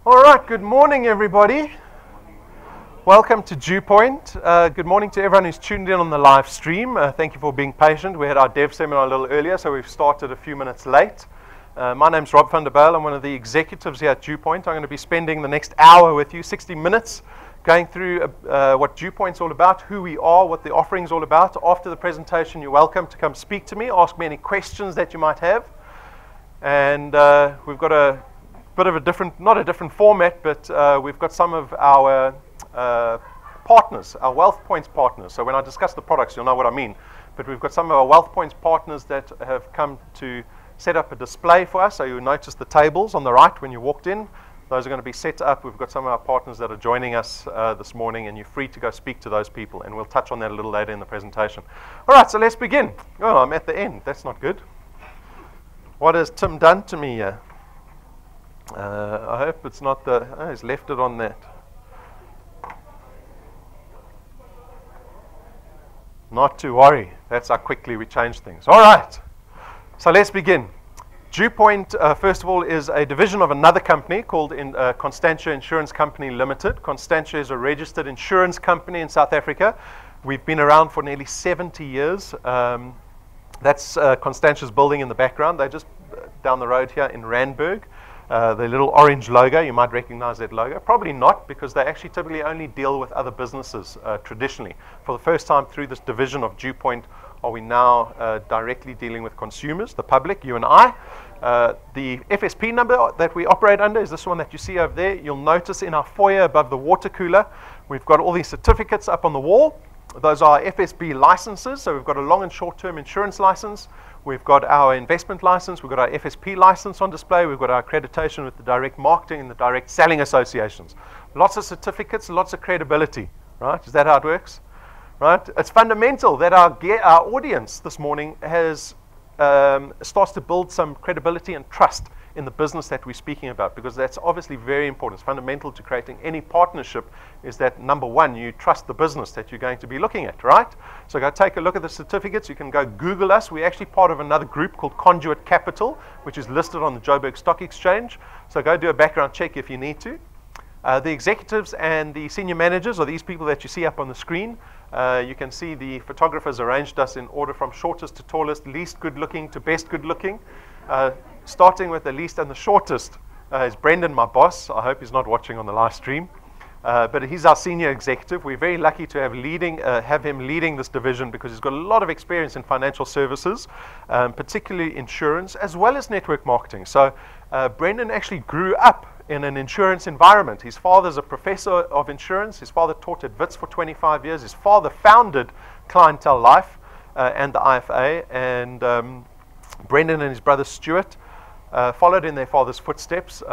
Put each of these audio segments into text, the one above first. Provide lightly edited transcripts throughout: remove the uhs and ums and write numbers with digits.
All right, good morning, everybody. Welcome to DuePoint. Good morning to everyone who's tuned in on the live stream. Thank you for being patient. We had our dev seminar a little earlier, so we've started a few minutes late. My name's Rob van der Bijl. I'm one of the executives here at DuePoint. I'm going to be spending the next hour with you, 60 minutes, going through what DuePoint's all about, who we are, what the offering's all about. After the presentation, you're welcome to come speak to me, ask me any questions that you might have. And we've got a bit of a different, not a different format, but we've got some of our partners, our Wealth Points partners. So when I discuss the products, you'll know what I mean. But we've got some of our Wealth Points partners that have come to set up a display for us. So you'll notice the tables on the right when you walked in. Those are going to be set up. We've got some of our partners that are joining us this morning, and you're free to go speak to those people. And we'll touch on that a little later in the presentation. All right, so let's begin. Oh, I'm at the end. That's not good. What has Tim done to me here? I hope it's not the... Oh, he's left it on that. Not to worry. That's how quickly we change things. All right. So let's begin. DuePoint, first of all, is a division of another company called Constantia Insurance Company Limited. Constantia is a registered insurance company in South Africa. We've been around for nearly 70 years. That's Constantia's building in the background. They're just down the road here in Randburg. The little orange logo, you might recognize that logo. Probably not, because they actually typically only deal with other businesses traditionally. For the first time through this division of DuePoint, are we now directly dealing with consumers, the public, you and I. The FSP number that we operate under is this one that you see over there. You'll notice in our foyer above the water cooler, we've got all these certificates up on the wall. Those are FSB licenses, so we've got a long and short-term insurance license. We've got our investment license, we've got our FSP license on display, we've got our accreditation with the direct marketing and the direct selling associations. Lots of certificates, lots of credibility, right? Is that how it works? Right? It's fundamental that our audience this morning has starts to build some credibility and trust in the business that we're speaking about, because that's obviously very important. It's fundamental to creating any partnership is that, number one, you trust the business that you're going to be looking at, right? So go take a look at the certificates. You can go Google us. We're actually part of another group called Conduit Capital, which is listed on the Joburg Stock Exchange. So go do a background check if you need to. The executives and the senior managers are these people that you see up on the screen. You can see the photographers arranged us in order from shortest to tallest, least good looking to best good looking. Starting with the least and the shortest is Brendan, my boss. I hope he's not watching on the live stream. But he's our senior executive. We're very lucky to have him leading this division, because he's got a lot of experience in financial services, particularly insurance, as well as network marketing. So Brendan actually grew up in an insurance environment. His father's a professor of insurance. His father taught at Wits for 25 years. His father founded Clientele Life and the IFA. And Brendan and his brother Stuart followed in their father's footsteps.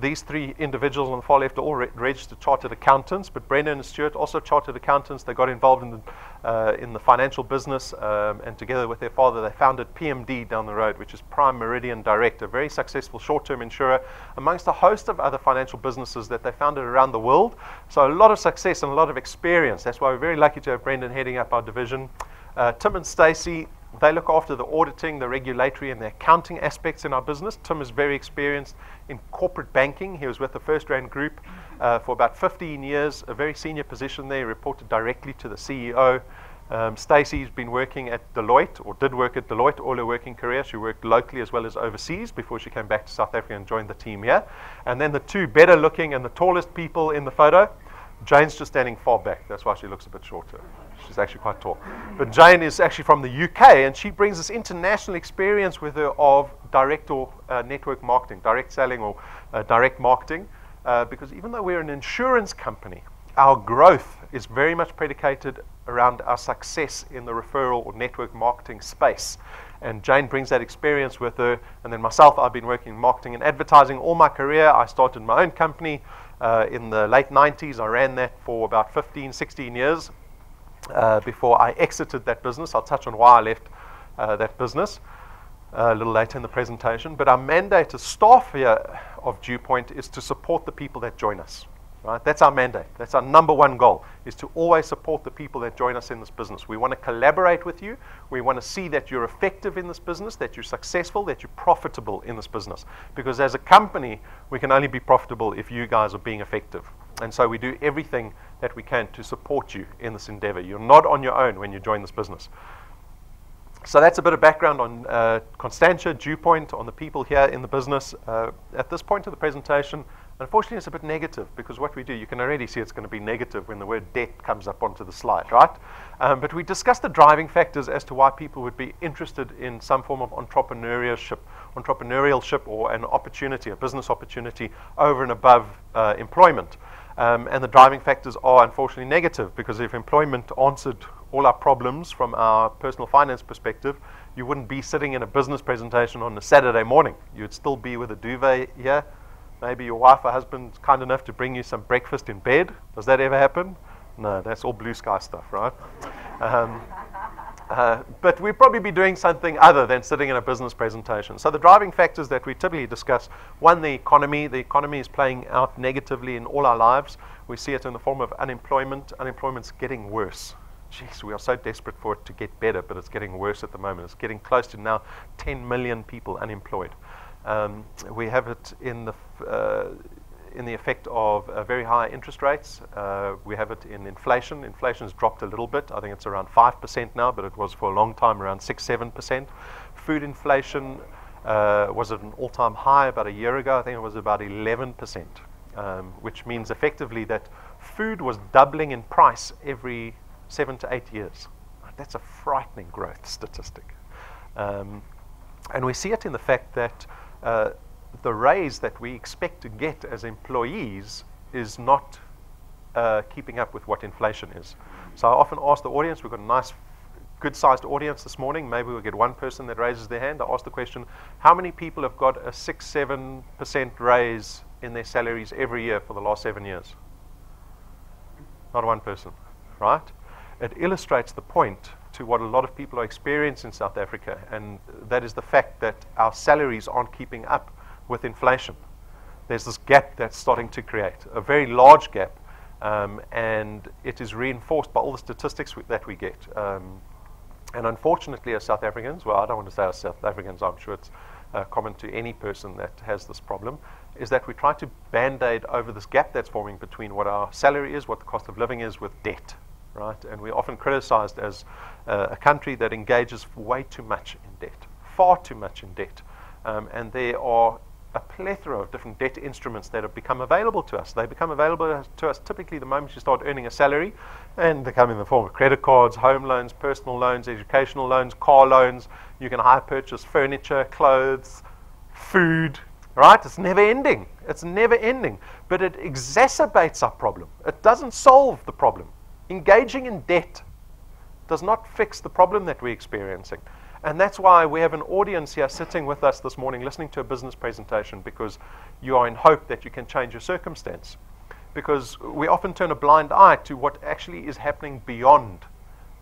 These three individuals on the far left are all registered chartered accountants, but Brendan and Stuart also chartered accountants. They got involved in the financial business, and together with their father, they founded PMD down the road, which is Prime Meridian Direct, a very successful short-term insurer, amongst a host of other financial businesses that they founded around the world. So a lot of success and a lot of experience. That's why we're very lucky to have Brendan heading up our division. Tim and Stacey, they look after the auditing, the regulatory, and the accounting aspects in our business. Tim is very experienced in corporate banking. He was with the First Rand Group for about 15 years, a very senior position there. He reported directly to the CEO. Stacey's been working at Deloitte, or did work at Deloitte all her working career. She worked locally as well as overseas before she came back to South Africa and joined the team here. And then the two better looking and the tallest people in the photo, Jane's just standing far back. That's why she looks a bit shorter. She's actually quite tall. But Jane is actually from the UK, and she brings this international experience with her of direct or network marketing, direct selling or direct marketing. Because even though we're an insurance company, our growth is very much predicated around our success in the referral or network marketing space. And Jane brings that experience with her. And then myself, I've been working in marketing and advertising all my career. I started my own company in the late 90s. I ran that for about 15, 16 years. Before I exited that business. I'll touch on why I left that business a little later in the presentation. But our mandate as staff here of DuePoint is to support the people that join us. Right? That's our mandate. That's our number one goal, is to always support the people that join us in this business. We want to collaborate with you. We want to see that you're effective in this business, that you're successful, that you're profitable in this business. Because as a company, we can only be profitable if you guys are being effective. And so we do everything that we can to support you in this endeavor. You're not on your own when you join this business. So that's a bit of background on Constantia, DuePoint, on the people here in the business. At this point of the presentation, unfortunately, it's a bit negative, because what we do, you can already see it's going to be negative when the word debt comes up onto the slide, right? But we discussed the driving factors as to why people would be interested in some form of entrepreneurship or an opportunity, a business opportunity over and above employment. And the driving factors are unfortunately negative, because if employment answered all our problems from our personal finance perspective, you wouldn't be sitting in a business presentation on a Saturday morning. You'd still be with a duvet here. Maybe your wife or husband's kind enough to bring you some breakfast in bed. Does that ever happen? No, that's all blue sky stuff, right? But we'd probably be doing something other than sitting in a business presentation. So the driving factors that we typically discuss, one, the economy. The economy is playing out negatively in all our lives. We see it in the form of unemployment. Unemployment's getting worse. Jeez, we are so desperate for it to get better, but it's getting worse at the moment. It's getting close to now 10 million people unemployed. We have it in the effect of very high interest rates. We have it in inflation. Inflation has dropped a little bit. I think it's around 5% now, but it was for a long time around 6-7%. Food inflation was at an all-time high about a year ago. I think it was about 11%, which means effectively that food was doubling in price every 7 to 8 years. That's a frightening growth statistic. And we see it in the fact that the raise that we expect to get as employees is not keeping up with what inflation is. So I often ask the audience, we've got a nice, good-sized audience this morning, maybe we'll get one person that raises their hand. I ask the question, how many people have got a 6-7% raise in their salaries every year for the last 7 years? Not one person, right? It illustrates the point to what a lot of people are experiencing in South Africa, and that is the fact that our salaries aren't keeping up with inflation. There's this gap that's starting to create, a very large gap, and it is reinforced by all the statistics that we get. And unfortunately, as South Africans, well, I don't want to say as South Africans, I'm sure it's common to any person that has this problem, is that we try to band-aid over this gap that's forming between what our salary is, what the cost of living is, with debt. Right? And we're often criticized as a country that engages way too much in debt, far too much in debt. And there are a plethora of different debt instruments that have become available to us. They become available to us typically the moment you start earning a salary, and they come in the form of credit cards, home loans, personal loans, educational loans, car loans. You can hire purchase furniture, clothes, food, right? It's never ending. It's never ending. But it exacerbates our problem. It doesn't solve the problem. Engaging in debt does not fix the problem that we're experiencing. And that's why we have an audience here sitting with us this morning listening to a business presentation, because you are in hope that you can change your circumstance. Because we often turn a blind eye to what actually is happening beyond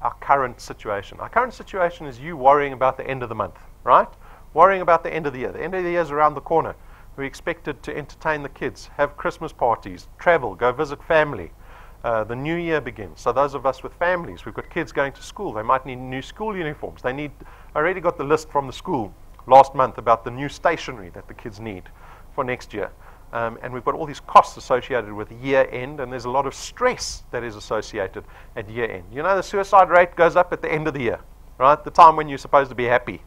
our current situation. Our current situation is you worrying about the end of the month, right? Worrying about the end of the year. The end of the year is around the corner. We're expected to entertain the kids, have Christmas parties, travel, go visit family. The new year begins. So those of us with families, we've got kids going to school. They might need new school uniforms. I already got the list from the school last month about the new stationery that the kids need for next year. And we've got all these costs associated with year end, and there's a lot of stress that is associated at year end. You know, the suicide rate goes up at the end of the year, right? The time when you're supposed to be happy.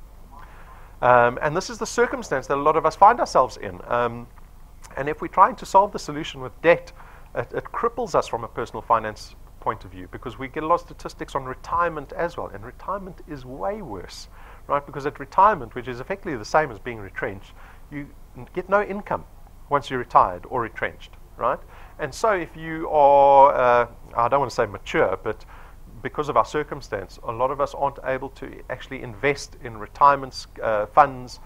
And this is the circumstance that a lot of us find ourselves in. And if we're trying to solve the solution with debt, it cripples us from a personal finance point of view, because we get a lot of statistics on retirement as well, and retirement is way worse, right? Because at retirement, which is effectively the same as being retrenched, you get no income once you're retired or retrenched, right? And so if you are, I don't want to say mature, but because of our circumstance, a lot of us aren't able to actually invest in retirement funds,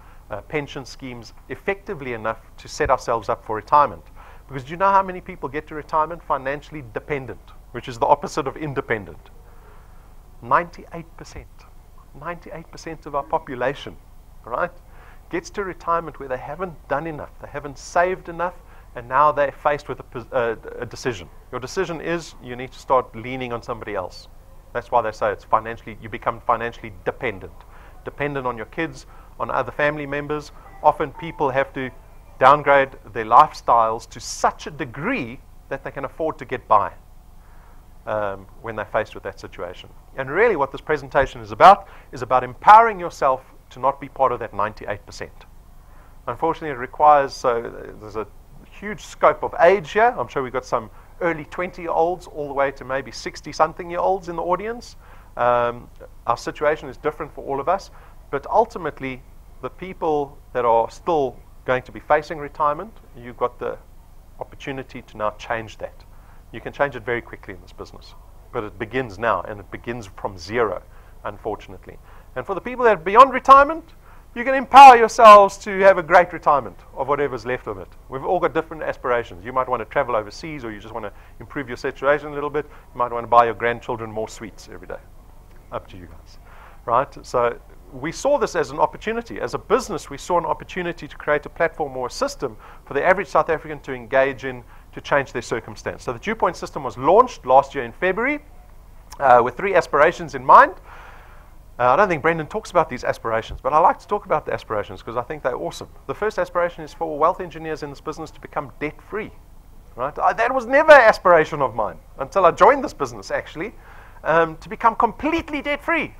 pension schemes effectively enough to set ourselves up for retirement. Because do you know how many people get to retirement financially dependent, which is the opposite of independent? 98%. 98% of our population, right, gets to retirement where they haven't done enough, they haven't saved enough, and now they're faced with a decision. Your decision is you need to start leaning on somebody else. That's why they say it's financially, you become financially dependent. Dependent on your kids, on other family members. Often people have to downgrade their lifestyles to such a degree that they can afford to get by when they're faced with that situation. And really what this presentation is about empowering yourself to not be part of that 98%. Unfortunately, it requires, there's a huge scope of age here. I'm sure we've got some early 20-year-olds all the way to maybe 60-something-year-olds in the audience. Our situation is different for all of us, but ultimately, the people that are still going to be facing retirement, you've got the opportunity to now change that. You can change it very quickly in this business, but it begins now, and it begins from zero, unfortunately. And for the people that are beyond retirement, you can empower yourselves to have a great retirement of whatever's left of it. We've all got different aspirations. You might want to travel overseas, or you just want to improve your situation a little bit. You might want to buy your grandchildren more sweets every day. Up to you guys, right? So we saw this as an opportunity. As a business, we saw an opportunity to create a platform or a system for the average South African to engage in to change their circumstance. So the DuePoint system was launched last year in February with 3 aspirations in mind. I don't think Brendan talks about these aspirations, but I like to talk about the aspirations because I think they're awesome. The first aspiration is for wealth engineers in this business to become debt-free. Right? That was never an aspiration of mine until I joined this business, actually, to become completely debt-free.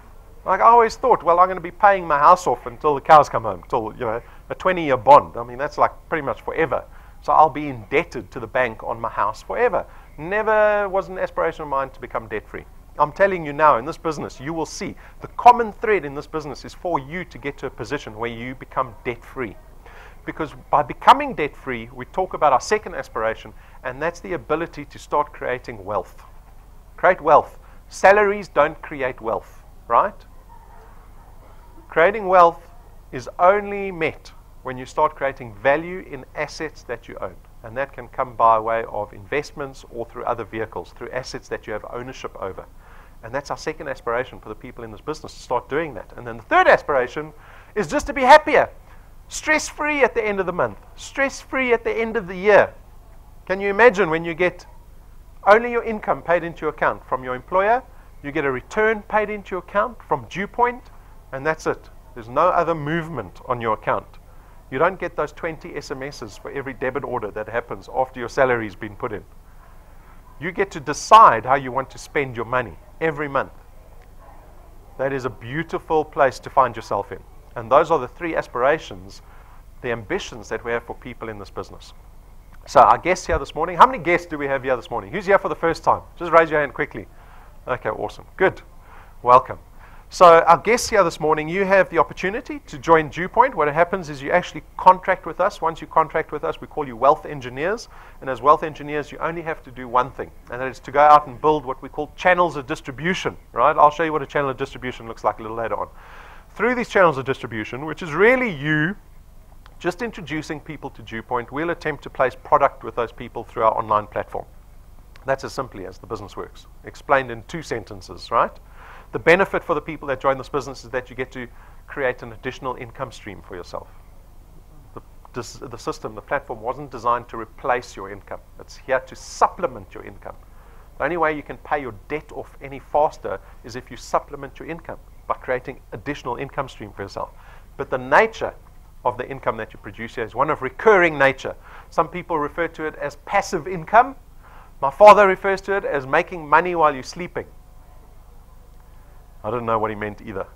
Like I always thought, well, I'm going to be paying my house off until the cows come home, until, you know, a 20-year bond. I mean, that's like pretty much forever. So I'll be indebted to the bank on my house forever. Never was an aspiration of mine to become debt-free. I'm telling you now, in this business, you will see the common thread in this business is for you to get to a position where you become debt-free. Because by becoming debt-free, we talk about our second aspiration, and that's the ability to start creating wealth. Create wealth. Salaries don't create wealth, right? Creating wealth is only met when you start creating value in assets that you own. And that can come by way of investments or through other vehicles, through assets that you have ownership over. And that's our second aspiration for the people in this business, to start doing that. And then the third aspiration is just to be happier. Stress-free at the end of the month. Stress-free at the end of the year. Can you imagine when you get only your income paid into your account from your employer, you get a return paid into your account from DuePoint, and that's it. There's no other movement on your account. You don't get those 20 SMSs for every debit order that happens after your salary's been put in. You get to decide how you want to spend your money every month. That is a beautiful place to find yourself in. And those are the 3 aspirations, the ambitions that we have for people in this business. So our guests here this morning, how many guests do we have here this morning? Who's here for the first time? Just raise your hand quickly. Okay, awesome. Good. Welcome. So our guests here this morning, you have the opportunity to join DuePoint. What happens is you actually contract with us. Once you contract with us, we call you wealth engineers. And as wealth engineers, you only have to do one thing, and that is to go out and build what we call channels of distribution. Right? I'll show you what a channel of distribution looks like a little later on. Through these channels of distribution, which is really you just introducing people to DuePoint, we'll attempt to place product with those people through our online platform. That's as simply as the business works. Explained in 2 sentences, right? The benefit for the people that join this business is that you get to create an additional income stream for yourself. The system, the platform wasn't designed to replace your income. It's here to supplement your income. The only way you can pay your debt off any faster is if you supplement your income by creating additional income stream for yourself. But the nature of the income that you produce here is one of recurring nature. Some people refer to it as passive income. My father refers to it as making money while you're sleeping. I don't know what he meant either.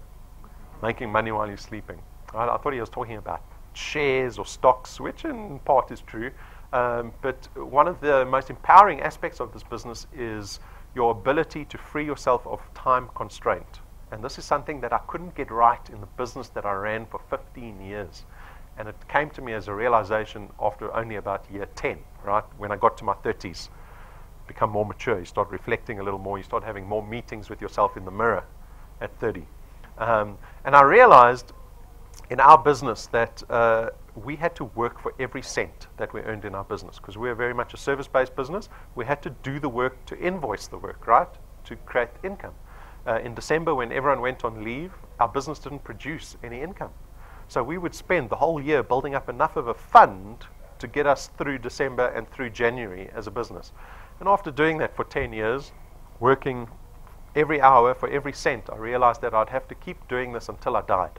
Making money while you're sleeping. I thought he was talking about shares or stocks, which in part is true. But one of the most empowering aspects of this business is your ability to free yourself of time constraint. And this is something that I couldn't get right in the business that I ran for 15 years. And it came to me as a realization after only about year 10, right? When I got to my 30s, become more mature, you start reflecting a little more, you start having more meetings with yourself in the mirror at 30. And I realized in our business that we had to work for every cent that we earned in our business, because we're very much a service-based business. We had to do the work to invoice the work, right? To create income. In December, when everyone went on leave, our business didn't produce any income. So we would spend the whole year building up enough of a fund to get us through December and through January as a business. And after doing that for 10 years, working every hour for every cent, I realized that I'd have to keep doing this until I died,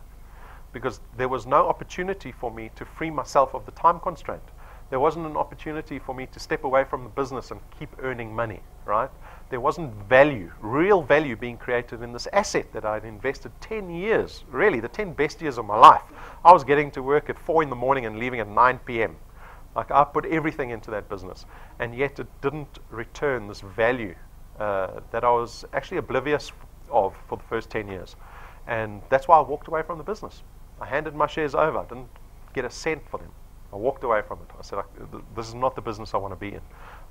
because there was no opportunity for me to free myself of the time constraint. There wasn't an opportunity for me to step away from the business and keep earning money, right? There wasn't value, real value being created in this asset that I'd invested 10 years, really the 10 best years of my life. I was getting to work at 4 in the morning and leaving at 9 p.m. Like, I put everything into that business, and yet it didn't return this value that I was actually oblivious of for the first 10 years. And that's why I walked away from the business. I handed my shares over. I didn't get a cent for them. I walked away from it. I said, this is not the business I want to be in.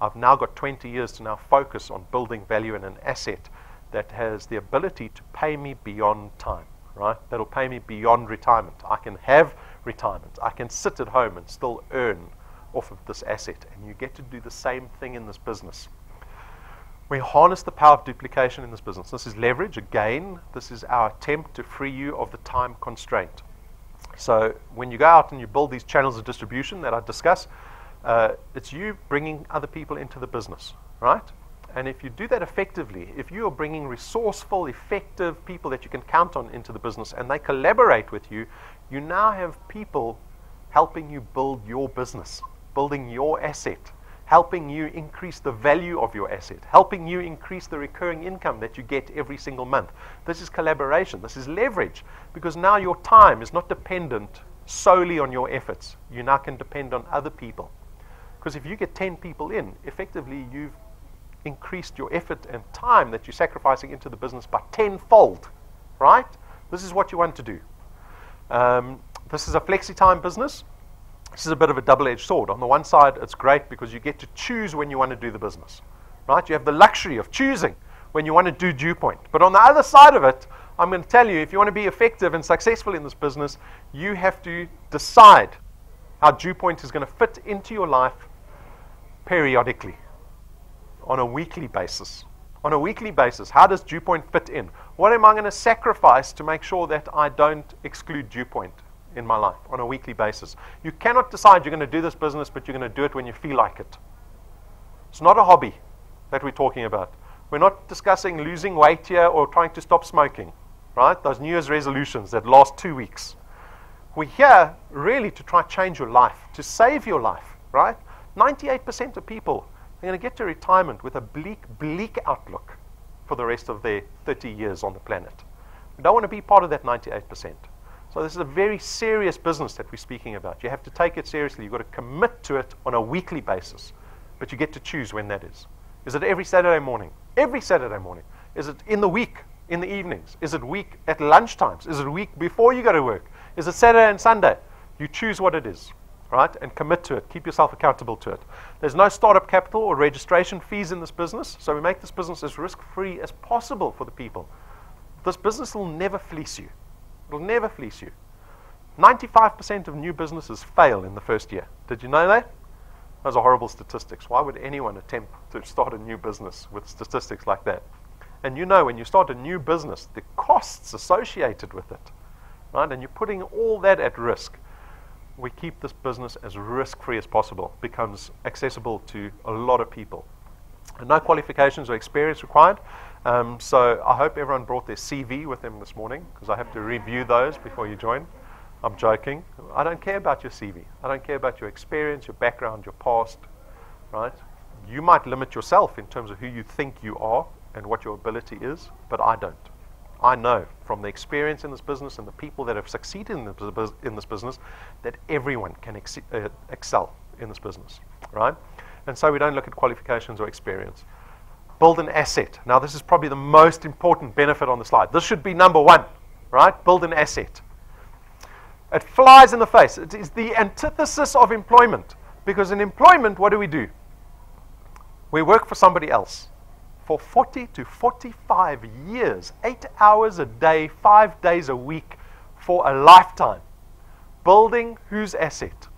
I've now got 20 years to now focus on building value in an asset that has the ability to pay me beyond time, right? That'll pay me beyond retirement. I can have retirement. I can sit at home and still earn off of this asset. And you get to do the same thing in this business. We harness the power of duplication in this business. This is leverage. Again, this is our attempt to free you of the time constraint. So when you go out and you build these channels of distribution that I discuss, it's you bringing other people into the business, right? And if you do that effectively, if you are bringing resourceful, effective people that you can count on into the business and they collaborate with you, you now have people helping you build your business, building your asset, helping you increase the value of your asset, helping you increase the recurring income that you get every single month. This is collaboration. This is leverage, because now your time is not dependent solely on your efforts. You now can depend on other people. Because if you get 10 people in, effectively you've increased your effort and time that you're sacrificing into the business by 10-fold, right? This is what you want to do. This is a flexi-time business. This is a bit of a double-edged sword. On the one side, it's great because you get to choose when you want to do the business, right? You have the luxury of choosing when you want to do DuePoint. But on the other side of it, I'm going to tell you, if you want to be effective and successful in this business, you have to decide how DuePoint is going to fit into your life periodically, on a weekly basis. On a weekly basis, how does DuePoint fit in? What am I going to sacrifice to make sure that I don't exclude DuePoint in my life on a weekly basis? You cannot decide you're going to do this business, but you're going to do it when you feel like it. It's not a hobby that we're talking about. We're not discussing losing weight here or trying to stop smoking, right? Those New Year's resolutions that last 2 weeks. We're here really to try to change your life, to save your life, right? 98% of people are going to get to retirement with a bleak outlook for the rest of their 30 years on the planet. We don't want to be part of that 98%. So this is a very serious business that we're speaking about. You have to take it seriously. You've got to commit to it on a weekly basis. But you get to choose when that is. Is it every Saturday morning? Every Saturday morning. Is it in the week, in the evenings? Is it week at lunchtimes? Is it week before you go to work? Is it Saturday and Sunday? You choose what it is, right? And commit to it. Keep yourself accountable to it. There's no startup capital or registration fees in this business. So we make this business as risk-free as possible for the people. This business will never fleece you. It'll never fleece you. 95% of new businesses fail in the first year. Did you know that? Those are horrible statistics. Why would anyone attempt to start a new business with statistics like that? And you know, when you start a new business, the costs associated with it, right? And you're putting all that at risk. We keep this business as risk-free as possible. It becomes accessible to a lot of people. And no qualifications or experience required. So I hope everyone brought their CV with them this morning, because I have to review those before you join. I'm joking. I don't care about your CV. I don't care about your experience, your background, your past, right? You might limit yourself in terms of who you think you are and what your ability is, but I don't. I know from the experience in this business and the people that have succeeded in this business that everyone can excel in this business, right? And so we don't look at qualifications or experience. Build an asset. Now, this is probably the most important benefit on the slide. This should be number one, right? Build an asset. It flies in the face. It is the antithesis of employment. Because in employment, what do? We work for somebody else for 40 to 45 years, 8 hours a day, 5 days a week for a lifetime. Building whose asset?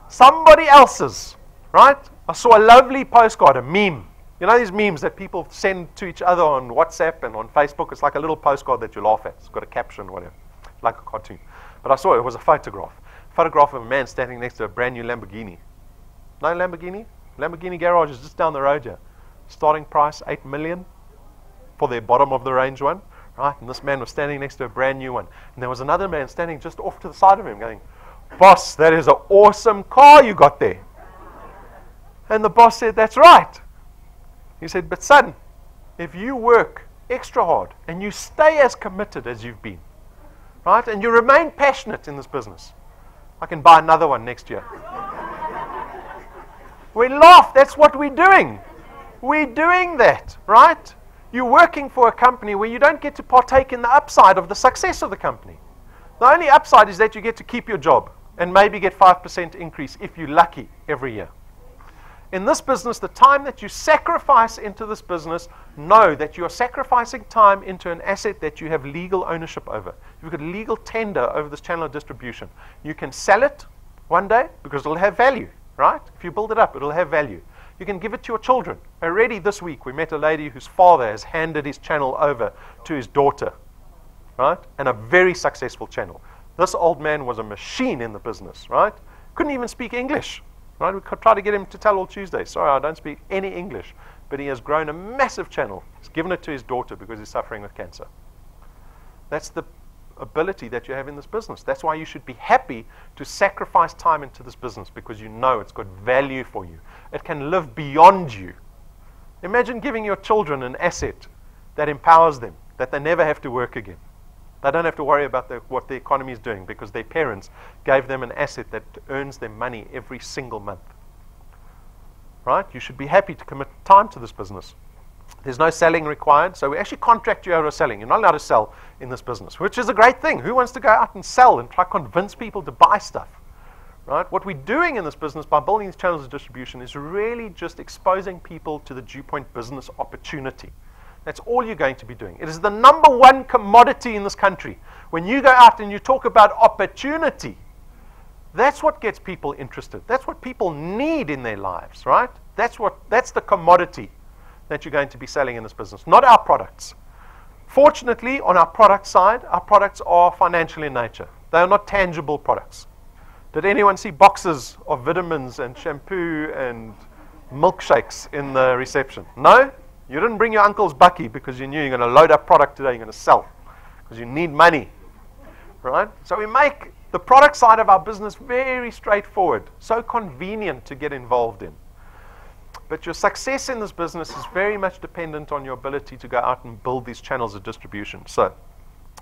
Somebody else's, right? I saw a lovely postcard, a meme. You know these memes that people send to each other on WhatsApp and on Facebook? It's like a little postcard that you laugh at. It's got a caption, whatever, like a cartoon. But I saw it was a photograph of a man standing next to a brand new Lamborghini. No Lamborghini? Lamborghini garage is just down the road here. Starting price, 8 million for their bottom of the range one. Right? And this man was standing next to a brand new one. And there was another man standing just off to the side of him going, "Boss, that is an awesome car you got there." And the boss said, "That's right." He said, "But son, if you work extra hard and you stay as committed as you've been, right, and you remain passionate in this business, I can buy another one next year." We laugh. That's what we're doing. We're doing that, right? You're working for a company where you don't get to partake in the upside of the success of the company. The only upside is that you get to keep your job and maybe get 5% increase if you're lucky every year. In this business, the time that you sacrifice into this business, know that you are sacrificing time into an asset that you have legal ownership over. You've got legal tender over this channel of distribution. You can sell it one day because it'll have value, right? If you build it up, it'll have value. You can give it to your children. Already this week, we met a lady whose father has handed his channel over to his daughter, right? And a very successful channel. This old man was a machine in the business, right? Couldn't even speak English, right? We tried to get him to tell all Tuesday, "Sorry, I don't speak any English." But he has grown a massive channel. He's given it to his daughter because he's suffering with cancer. That's the ability that you have in this business. That's why you should be happy to sacrifice time into this business, because you know it's got value for you. It can live beyond you. Imagine giving your children an asset that empowers them, that they never have to work again. They don't have to worry about what the economy is doing because their parents gave them an asset that earns them money every single month. Right? You should be happy to commit time to this business. There's no selling required, so we actually contract you out of selling. You're not allowed to sell in this business, which is a great thing. Who wants to go out and sell and try to convince people to buy stuff? Right? What we're doing in this business by building these channels of distribution is really just exposing people to the DuePoint business opportunity. That's all you're going to be doing. It is the number one commodity in this country. When you go out and you talk about opportunity, that's what gets people interested. That's what people need in their lives, right? That's the commodity that you're going to be selling in this business, not our products. Fortunately, on our product side, our products are financial in nature. They are not tangible products. Did anyone see boxes of vitamins and shampoo and milkshakes in the reception? No? You didn't bring your uncle's bucky because you knew you're going to load up product today, you're going to sell, because you need money, right? So we make the product side of our business very straightforward, so convenient to get involved in. But your success in this business is very much dependent on your ability to go out and build these channels of distribution. So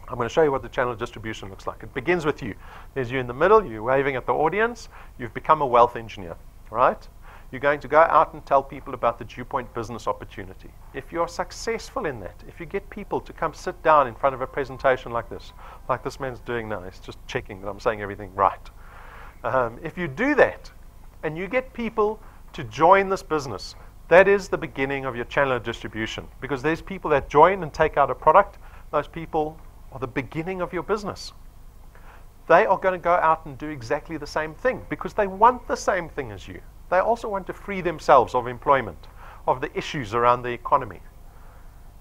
I'm going to show you what the channel of distribution looks like. It begins with you. There's you in the middle. You're waving at the audience. You've become a wealth engineer, right? You're going to go out and tell people about the DuePoint business opportunity. If you're successful in that, if you get people to come sit down in front of a presentation like this man's doing now, he's just checking that I'm saying everything right. If you do that and you get people to join this business, that is the beginning of your channel of distribution, because there's people that join and take out a product. Those people are the beginning of your business. They are going to go out and do exactly the same thing because they want the same thing as you. They also want to free themselves of employment, of the issues around the economy.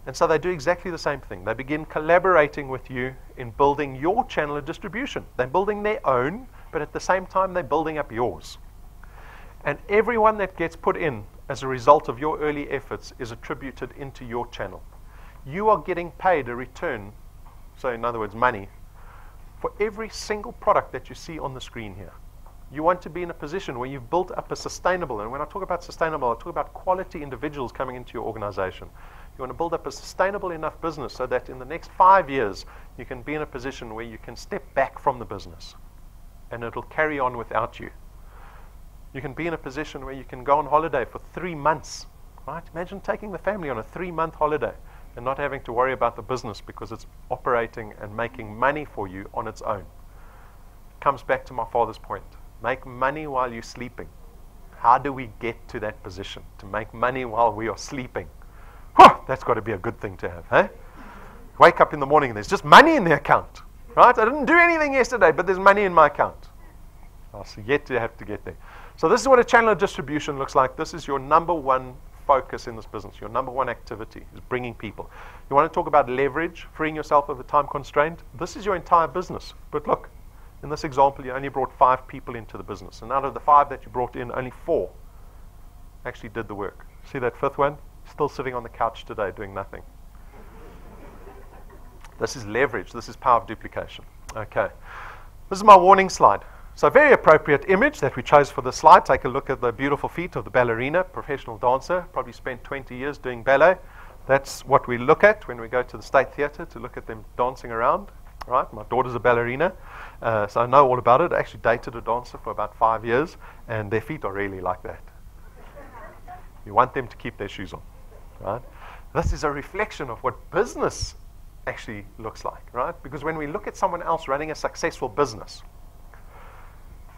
And so they do exactly the same thing. They begin collaborating with you in building your channel of distribution. They're building their own, but at the same time, they're building up yours. And everyone that gets put in as a result of your early efforts is attributed into your channel. You are getting paid a return, so in other words, money, for every single product that you see on the screen here. You want to be in a position where you've built up a sustainable, and when I talk about sustainable, I talk about quality individuals coming into your organization. You want to build up a sustainable enough business so that in the next 5 years, you can be in a position where you can step back from the business and it'll carry on without you. You can be in a position where you can go on holiday for 3 months, right? Imagine taking the family on a 3-month holiday and not having to worry about the business because it's operating and making money for you on its own. It comes back to my father's point. Make money while you're sleeping. How do we get to that position, to make money while we are sleeping? Whew, that's got to be a good thing to have, eh? Wake up in the morning and there's just money in the account, right? I didn't do anything yesterday, but there's money in my account. I'll yet to have to get there. So this is what a channel of distribution looks like. This is your number one focus in this business. Your number one activity is bringing people. You want to talk about leverage, freeing yourself of a time constraint? This is your entire business. But look, in this example, you only brought 5 people into the business. And out of the 5 that you brought in, only 4 actually did the work. See that fifth one? Still sitting on the couch today doing nothing. This is leverage. This is power of duplication. Okay. This is my warning slide. So very appropriate image that we chose for the slide. Take a look at the beautiful feet of the ballerina, professional dancer, probably spent 20 years doing ballet. That's what we look at when we go to the State Theatre, to look at them dancing around. Right? My daughter's a ballerina, so I know all about it. I actually dated a dancer for about 5 years, and their feet are really like that. You want them to keep their shoes on. Right? This is a reflection of what business actually looks like, right? Because when we look at someone else running a successful business,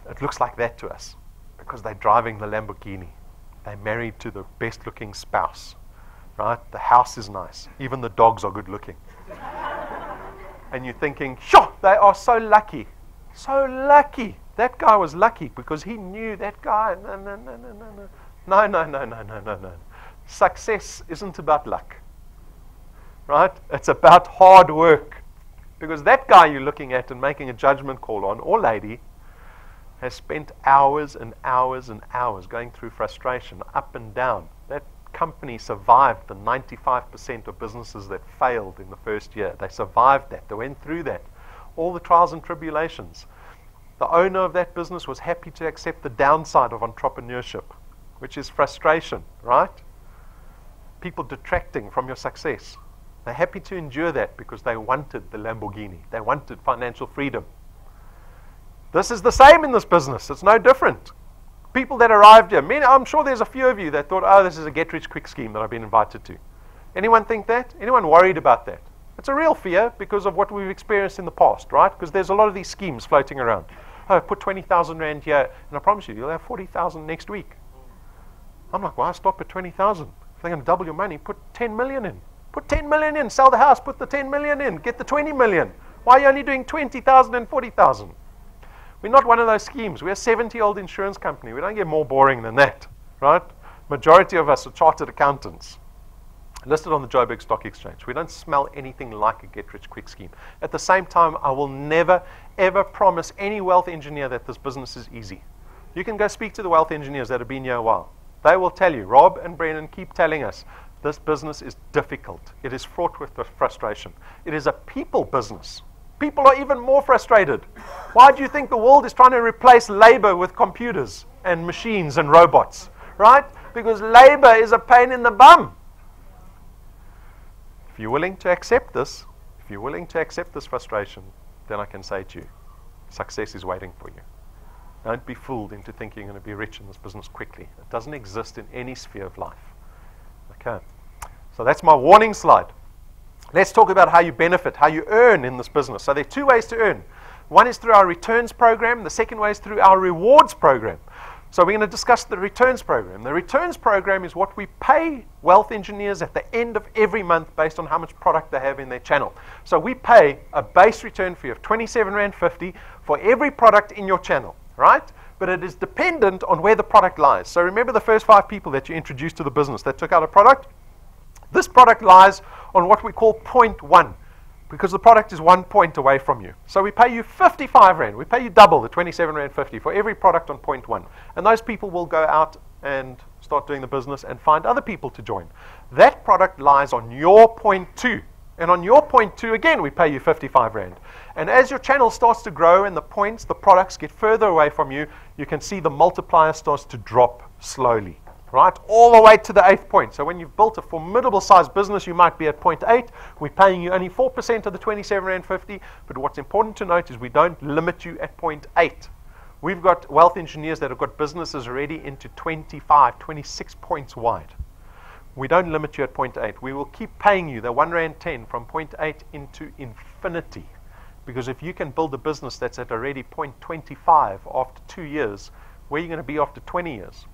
it looks like that to us, because they're driving the Lamborghini. They're married to the best looking spouse, right? The house is nice. Even the dogs are good looking. And you're thinking, sure, they are so lucky. So lucky. That guy was lucky because he knew that guy. No. Success isn't about luck, right? It's about hard work. Because that guy you're looking at and making a judgment call on, or lady, has spent hours and hours and hours going through frustration, up and down. That company survived the 95% of businesses that failed in the first year. They survived that. They went through that. All the trials and tribulations. The owner of that business was happy to accept the downside of entrepreneurship, which is frustration, right? People detracting from your success. They're happy to endure that because they wanted the Lamborghini. They wanted financial freedom. This is the same in this business. It's no different. People that arrived here, I'm sure there's a few of you that thought, oh, this is a get-rich-quick scheme that I've been invited to. Anyone think that? Anyone worried about that? It's a real fear because of what we've experienced in the past, right? Because there's a lot of these schemes floating around. Oh, put 20,000 Rand here, and I promise you, you'll have 40,000 next week. I'm like, why stop at 20,000? If they're going to double your money, put 10 million in. Put 10 million in, sell the house, put the 10 million in, get the 20 million. Why are you only doing 20,000 and 40,000? We're not one of those schemes. We're a 70-year-old insurance company. We don't get more boring than that, right? Majority of us are chartered accountants, listed on the Joburg Stock Exchange. We don't smell anything like a get-rich-quick scheme. At the same time, I will never, ever promise any wealth engineer that this business is easy. You can go speak to the wealth engineers that have been here a while. They will tell you, Rob and Brennan keep telling us, this business is difficult. It is fraught with frustration. It is a people business. People are even more frustrated. Why do you think the world is trying to replace labor with computers and machines and robots, right? Because labor is a pain in the bum. If you're willing to accept this, if you're willing to accept this frustration, then I can say to you, success is waiting for you. Don't be fooled into thinking you're going to be rich in this business quickly. It doesn't exist in any sphere of life. Okay, so that's my warning slide. Let's talk about how you benefit, how you earn in this business. So there are two ways to earn. One is through our returns program. The second way is through our rewards program. So we're going to discuss the returns program. The returns program is what we pay wealth engineers at the end of every month based on how much product they have in their channel. So we pay a base return fee of 27.50 Rand for every product in your channel, right? But it is dependent on where the product lies. So remember the first 5 people that you introduced to the business that took out a product? This product lies on what we call point 1, because the product is 1 point away from you. So we pay you 55 Rand. We pay you double the 27.50 Rand for every product on point 1. And those people will go out and start doing the business and find other people to join. That product lies on your point 2. And on your point 2, again, we pay you 55 Rand. And as your channel starts to grow and the points, the products get further away from you, you can see the multiplier starts to drop slowly. Right, all the way to the 8th point. So when you've built a formidable sized business, you might be at point 8. We're paying you only 4% of the 27.50 Rand. But what's important to note is we don't limit you at point 8. We've got wealth engineers that have got businesses already into 25, 26 points wide. We don't limit you at point 8. We will keep paying you the 1.10 Rand from point 8 into infinity. Because if you can build a business that's at already point 25 after 2 years, where are you going to be after 20 years?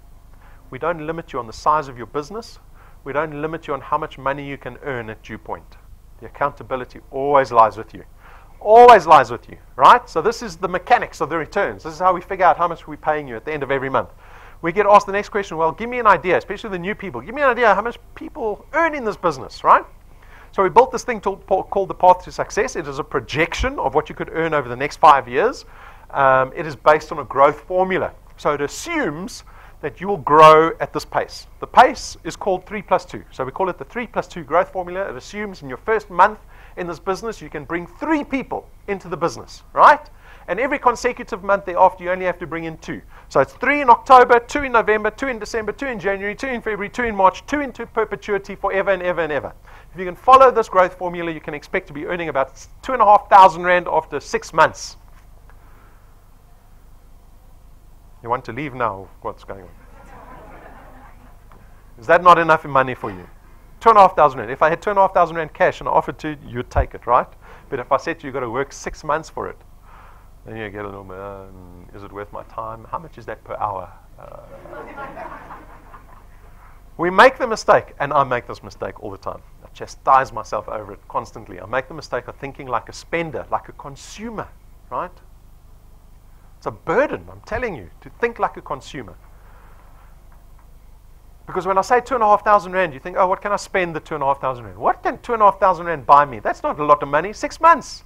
We don't limit you on the size of your business. We don't limit you on how much money you can earn at DuePoint. The accountability always lies with you. Always lies with you, right? So this is the mechanics of the returns. This is how we figure out how much we're paying you at the end of every month. We get asked the next question, well, give me an idea, especially the new people. Give me an idea how much people earn in this business, right? So we built this thing called the Path to Success. It is a projection of what you could earn over the next 5 years. It is based on a growth formula. So it assumes that you will grow at this pace. The pace is called 3+2. So we call it the 3+2 growth formula. It assumes in your first month in this business, you can bring 3 people into the business, right? And every consecutive month thereafter, you only have to bring in 2. So it's 3 in October, 2 in November, 2 in December, 2 in January, 2 in February, 2 in March, 2 into perpetuity forever and ever and ever. If you can follow this growth formula, you can expect to be earning about 2,500 Rand after 6 months. You want to leave now? What's going on? Is that not enough money for you? 2,500 Rand. If I had 2,500 Rand cash and I offered to you, you'd take it, right? But if I said to you, you've got to work 6 months for it, then you get a little, is it worth my time? How much is that per hour? We make the mistake, and I make this mistake all the time. I chastise myself over it constantly. I make the mistake of thinking like a spender, like a consumer, right? It's a burden, I'm telling you, to think like a consumer. Because when I say 2,500 Rand, you think, oh, what can I spend the 2,500 Rand? What can 2,500 Rand buy me? That's not a lot of money, 6 months.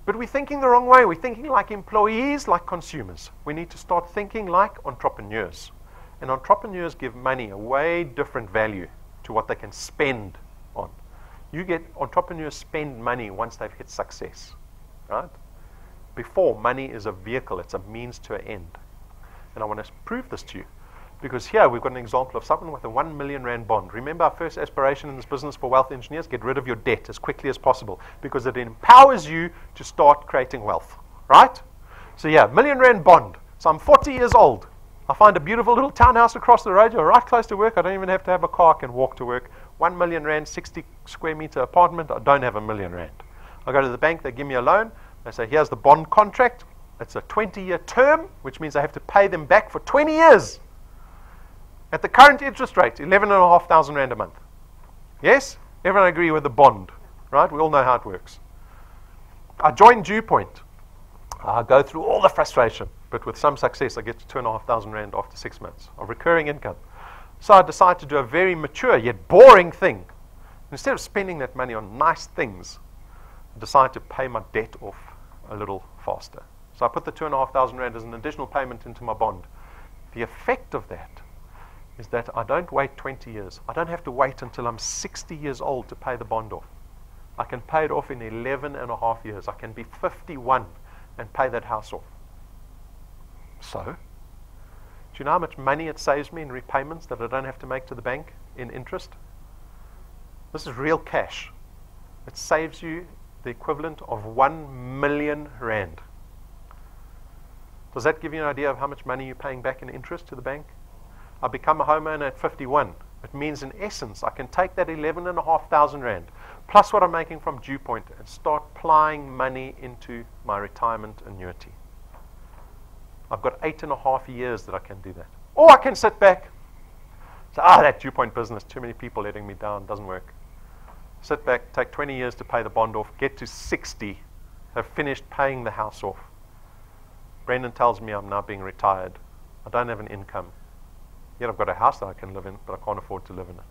But we're thinking the wrong way. We're thinking like employees, like consumers. We need to start thinking like entrepreneurs. And entrepreneurs give money a way different value to what they can spend on. Entrepreneurs spend money once they've hit success, right? Before, money is a vehicle. It's a means to an end. And I want to prove this to you. Because here we've got an example of someone with a 1 million Rand bond. Remember, our first aspiration in this business for wealth engineers, get rid of your debt as quickly as possible, because it empowers you to start creating wealth, right? So yeah, 1 million Rand bond. So I'm 40 years old. I find a beautiful little townhouse across the road, right close to work. I don't even have to have a car, I can walk to work. 1 million Rand, 60 square meter apartment. I don't have 1 million Rand. I go to the bank, they give me a loan. They say, here's the bond contract. It's a 20-year term, which means I have to pay them back for 20 years. At the current interest rate, 11,500 Rand a month. Yes? Everyone agree with the bond, right? We all know how it works. I joined DuePoint. I go through all the frustration, but with some success, I get to 2,500 Rand after 6 months of recurring income. So I decide to do a very mature yet boring thing. Instead of spending that money on nice things, I decide to pay my debt off a little faster. So I put the 2,500 Rand as an additional payment into my bond. The effect of that is that I don't wait 20 years. I don't have to wait until I'm 60 years old to pay the bond off. I can pay it off in 11 and a half years. I can be 51 and pay that house off. So, do you know how much money it saves me in repayments that I don't have to make to the bank in interest? This is real cash. It saves you the equivalent of 1 million Rand. Does that give you an idea of how much money you're paying back in interest to the bank? I become a homeowner at 51. It means, in essence, I can take that 11,500 Rand plus what I'm making from DuePoint and start applying money into my retirement annuity. I've got 8.5 years that I can do that. Or I can sit back, say, that DuePoint business, too many people letting me down, doesn't work. Sit back, take 20 years to pay the bond off, get to 60, have finished paying the house off. Brendan tells me I'm now being retired. I don't have an income. Yet I've got a house that I can live in, but I can't afford to live in it.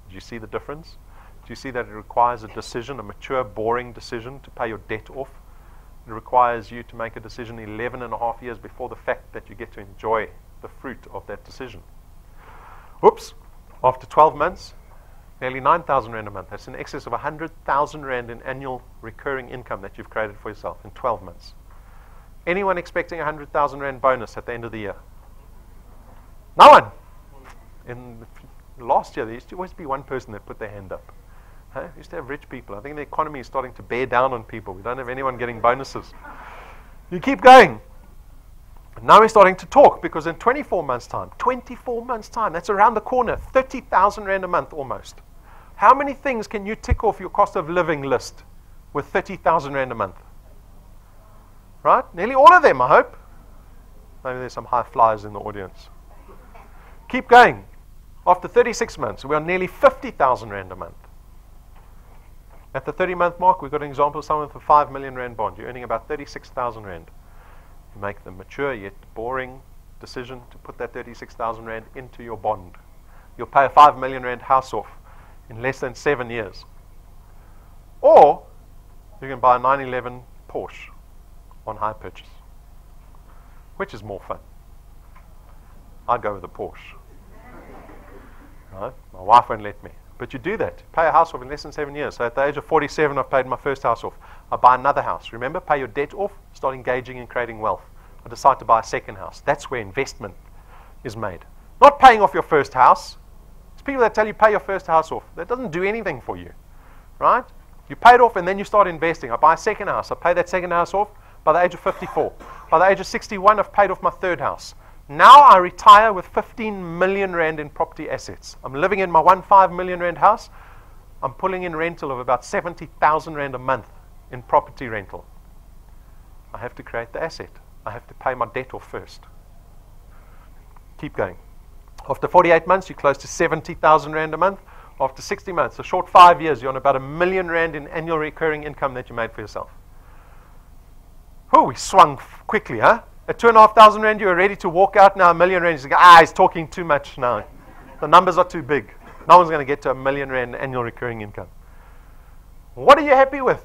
Do you see the difference? Do you see that it requires a decision, a mature, boring decision to pay your debt off? It requires you to make a decision 11 and a half years before the fact that you get to enjoy the fruit of that decision. Oops, after 12 months, nearly 9,000 Rand a month. That's in excess of 100,000 Rand in annual recurring income that you've created for yourself in 12 months. Anyone expecting a 100,000 Rand bonus at the end of the year? No one. In last year, there used to always be one person that put their hand up. We used to have rich people. I think the economy is starting to bear down on people. We don't have anyone getting bonuses. You keep going. Now we're starting to talk, because in 24 months' time, that's around the corner, 30,000 Rand a month almost. How many things can you tick off your cost of living list with 30,000 Rand a month? Right? Nearly all of them, I hope. Maybe there's some high flyers in the audience. Keep going. After 36 months, we are nearly 50,000 Rand a month. At the 30-month mark, we've got an example of someone with a 5 million Rand bond. You're earning about 36,000 Rand. You make the mature yet boring decision to put that 36,000 Rand into your bond. You'll pay a 5 million Rand house off in less than 7 years. Or you can buy a 911 Porsche on hire purchase. Which is more fun? I'd go with a Porsche. Right? My wife won't let me. But you do that. Pay a house off in less than 7 years. So at the age of 47, I've paid my first house off. I buy another house. Remember, pay your debt off, start engaging in creating wealth. I decide to buy a second house. That's where investment is made. Not paying off your first house. There's people that tell you pay your first house off. That doesn't do anything for you. Right? You pay it off and then you start investing. I buy a second house. I pay that second house off by the age of 54. By the age of 61, I've paid off my third house. Now I retire with 15 million rand in property assets. I'm living in my 15 million rand house. I'm pulling in rental of about 70,000 rand a month in property rental. I have to create the asset. I have to pay my debt off first. Keep going. After 48 months, you're close to 70,000 rand a month. After 60 months, a short 5 years, you're on about R1 million in annual recurring income that you made for yourself. Oh, we swung quickly, huh? At 2,500 rand, you were ready to walk out. Now R1 million. You say, he's talking too much now. The numbers are too big. No one's going to get to R1 million annual recurring income. What are you happy with?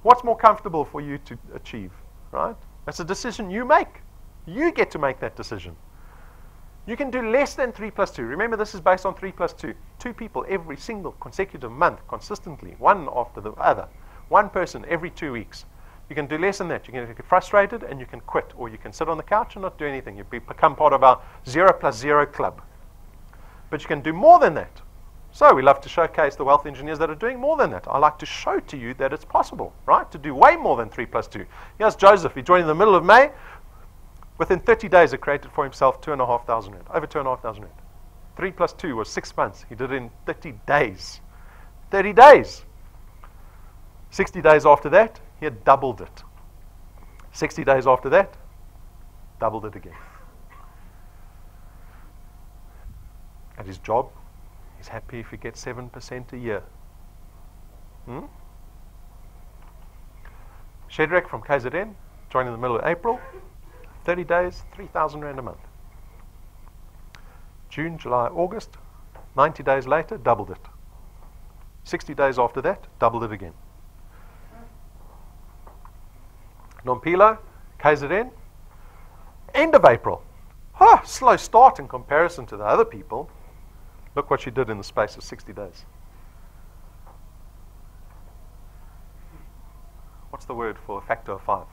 What's more comfortable for you to achieve, right? That's a decision you make. You get to make that decision. You can do less than 3 plus 2. Remember, this is based on 3 plus 2. 2 people every single consecutive month, consistently, one after the other. One person every 2 weeks. You can do less than that. You can get frustrated and you can quit. Or you can sit on the couch and not do anything. You become part of our 0 plus 0 club. But you can do more than that. So we love to showcase the wealth engineers that are doing more than that. I like to show to you that it's possible, right? To do way more than 3 plus 2. Here's Joseph. He joined in the middle of May. Within 30 days, he created for himself 2,500 rand. Over 2,500 rand. 3 plus 2 was 6 months. He did it in 30 days. 30 days. 60 days after that, he had doubled it. 60 days after that, doubled it again. At his job, he's happy if he gets 7% a year. Shedrack from KZN, joined in the middle of April. 30 days, 3,000 rand a month. June, July, August, 90 days later, doubled it. 60 days after that, doubled it again. Nompilo, KZN, end of April. Slow start in comparison to the other people. Look what she did in the space of 60 days. What's the word for a factor of 5?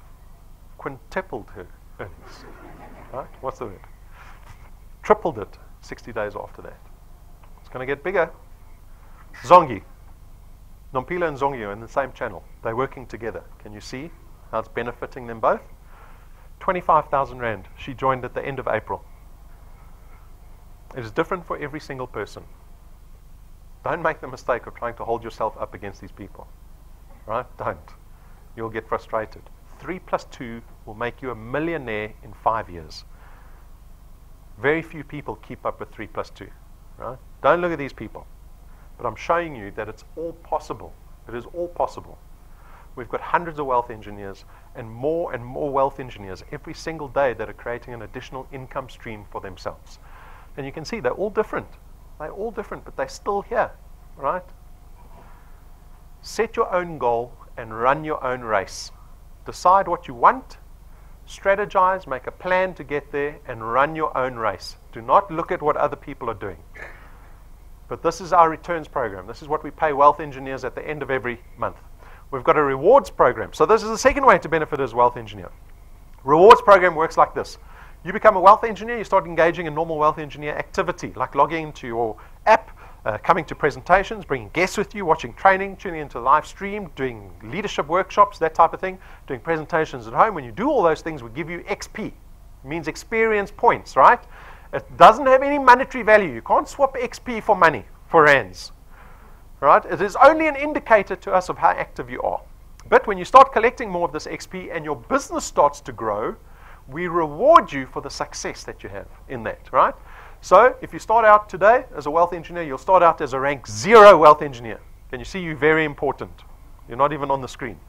Quintupled her earnings. Right? What's the word? Tripled it 60 days after that. It's going to get bigger. Zongi. Nompilo and Zongi are in the same channel. They're working together. Can you see how it's benefiting them both? 25,000 rand. She joined at the end of April. It is different for every single person. Don't make the mistake of trying to hold yourself up against these people. Right? Don't. You'll get frustrated. 3 plus 2 will make you a millionaire in 5 years. Very few people keep up with 3 plus 2. Right? Don't look at these people. But I'm showing you that it's all possible. It is all possible. We've got hundreds of wealth engineers and more wealth engineers every single day that are creating an additional income stream for themselves. And you can see they're all different. They're all different, but they're still here. Right? Set your own goal and run your own race. Decide what you want, strategize, make a plan to get there, and run your own race. Do not look at what other people are doing. But this is our returns program. This is what we pay wealth engineers at the end of every month. We've got a rewards program. So this is the second way to benefit as a wealth engineer. Rewards program works like this. You become a wealth engineer, you start engaging in normal wealth engineer activity, like logging into your app, coming to presentations, bringing guests with you, watching training, tuning into live stream, doing leadership workshops, that type of thing, doing presentations at home. When you do all those things, we give you XP. It means experience points, right? It doesn't have any monetary value. You can't swap XP for money, for rands. Right? It is only an indicator to us of how active you are. But when you start collecting more of this XP and your business starts to grow, we reward you for the success that you have in that, right? So if you start out today as a wealth engineer, you'll start out as a rank 0 wealth engineer. Can you see you're very important? You're not even on the screen.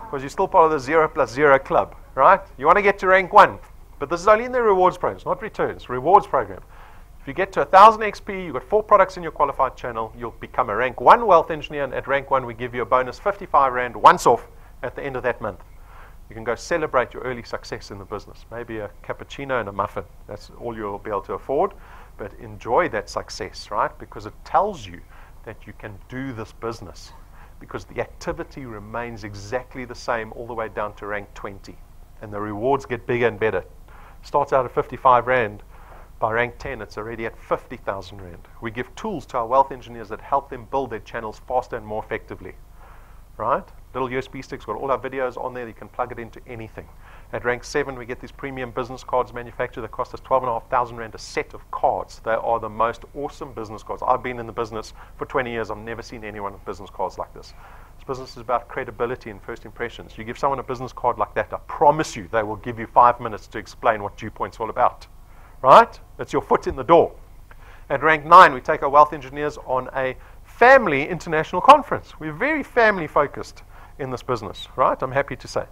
Because you're still part of the 0 plus 0 club, right? You want to get to rank 1. But this is only in the rewards program, it's not returns, rewards program. If you get to 1,000 XP, you've got 4 products in your qualified channel, you'll become a rank 1 wealth engineer, and at rank 1 we give you a bonus 55 Rand once off at the end of that month. You can go celebrate your early success in the business. Maybe a cappuccino and a muffin. That's all you'll be able to afford. But enjoy that success, right? Because it tells you that you can do this business. Because the activity remains exactly the same all the way down to rank 20. And the rewards get bigger and better. Starts out at 55 Rand. By rank 10, it's already at 50,000 Rand. We give tools to our wealth engineers that help them build their channels faster and more effectively. Right? Little USB sticks, got all our videos on there. You can plug it into anything. At rank 7, we get these premium business cards manufactured that cost us 12,500 Rand a set of cards. They are the most awesome business cards. I've been in the business for 20 years. I've never seen anyone with business cards like this. This business is about credibility and first impressions. You give someone a business card like that, I promise you they will give you 5 minutes to explain what DuePoint's all about. Right? It's your foot in the door. At rank 9, we take our wealth engineers on a family international conference. We're very family focused in this business, right? I'm happy to say.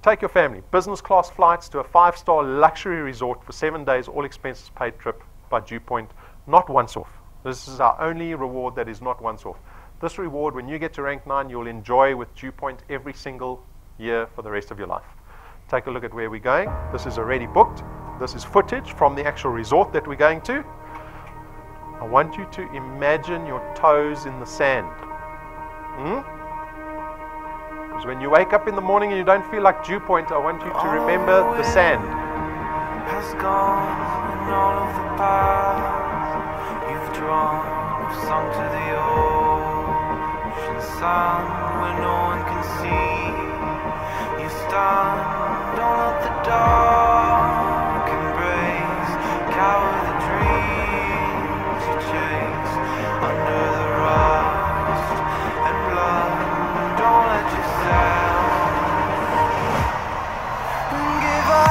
Take your family. Business class flights to a 5-star luxury resort for 7 days, all expenses paid trip by DuePoint, not once off. This is our only reward that is not once off. This reward, when you get to rank 9, you'll enjoy with DuePoint every single year for the rest of your life. Take a look at where we're going. This is already booked. This is footage from the actual resort that we're going to. I want you to imagine your toes in the sand. Because when you wake up in the morning and you don't feel like DuePoint, I want you to remember the sand. Has gone in all of the paths you've drawn, you've sunk to the ocean sun where no one can see. You stand on at the dark embrace, cower the dreams you chase under the rust and blood. Don't let yourself give up.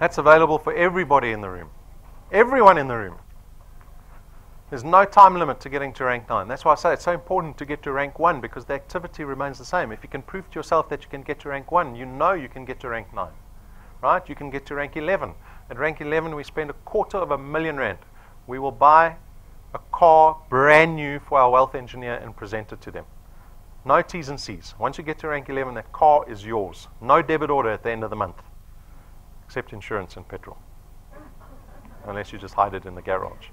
That's available for everybody in the room. Everyone in the room. There's no time limit to getting to rank 9. That's why I say it's so important to get to rank 1, because the activity remains the same. If you can prove to yourself that you can get to rank 1, you know you can get to rank 9. Right? You can get to rank 11. At rank 11, we spend R250,000 Rand. We will buy a car brand new for our wealth engineer and present it to them. No T's and C's. Once you get to rank 11, that car is yours. No debit order at the end of the month, except insurance and petrol, unless you just hide it in the garage.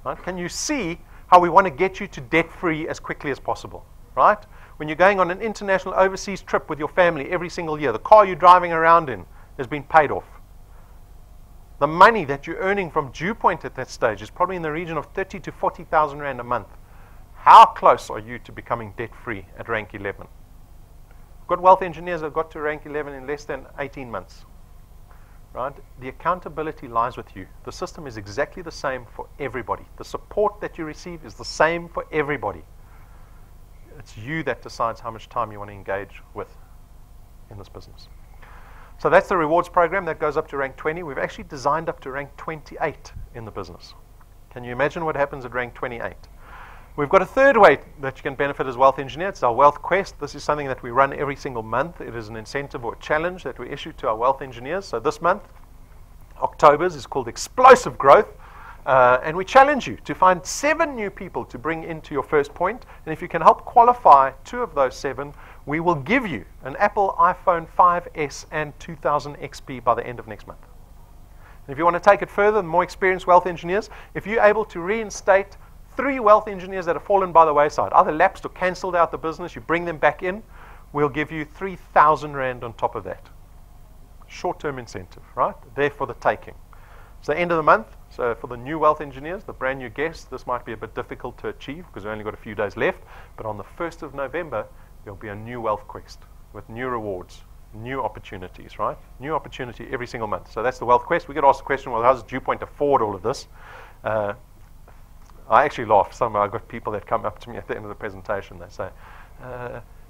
Right? Can you see how we want to get you to debt-free as quickly as possible? Right? When you're going on an international overseas trip with your family every single year, the car you're driving around in has been paid off. the money that you're earning from DuePoint at that stage is probably in the region of 30 to 40,000 rand a month. How close are you to becoming debt-free at rank 11? We've got wealth engineers that have got to rank 11 in less than 18 months. Right? The accountability lies with you. The system is exactly the same for everybody. The support that you receive is the same for everybody. It's you that decides how much time you want to engage with in this business. So that's the rewards program that goes up to rank 20. We've actually designed up to rank 28 in the business. Can you imagine what happens at rank 28? We've got a third way that you can benefit as wealth engineer. It's our Wealth Quest. This is something that we run every single month. It is an incentive or a challenge that we issue to our wealth engineers. So this month, October's, is called Explosive Growth. And we challenge you to find 7 new people to bring into your first point. And if you can help qualify 2 of those 7, we will give you an Apple iPhone 5S and 2000 XP by the end of next month. And if you want to take it further, the more experienced wealth engineers, if you're able to reinstate 3 wealth engineers that have fallen by the wayside, either lapsed or cancelled out the business, you bring them back in, we'll give you 3,000 Rand on top of that. Short-term incentive, right? There for the taking. It's the end of the month, so for the new wealth engineers, the brand new guests, this might be a bit difficult to achieve because we've only got a few days left, but on the 1st of November, there'll be a new wealth quest with new rewards, new opportunities, right? New opportunity every single month. So that's the wealth quest. We get asked the question, well, how does DuePoint afford all of this? I actually laugh. I've got people that come up to me at the end of the presentation. They say,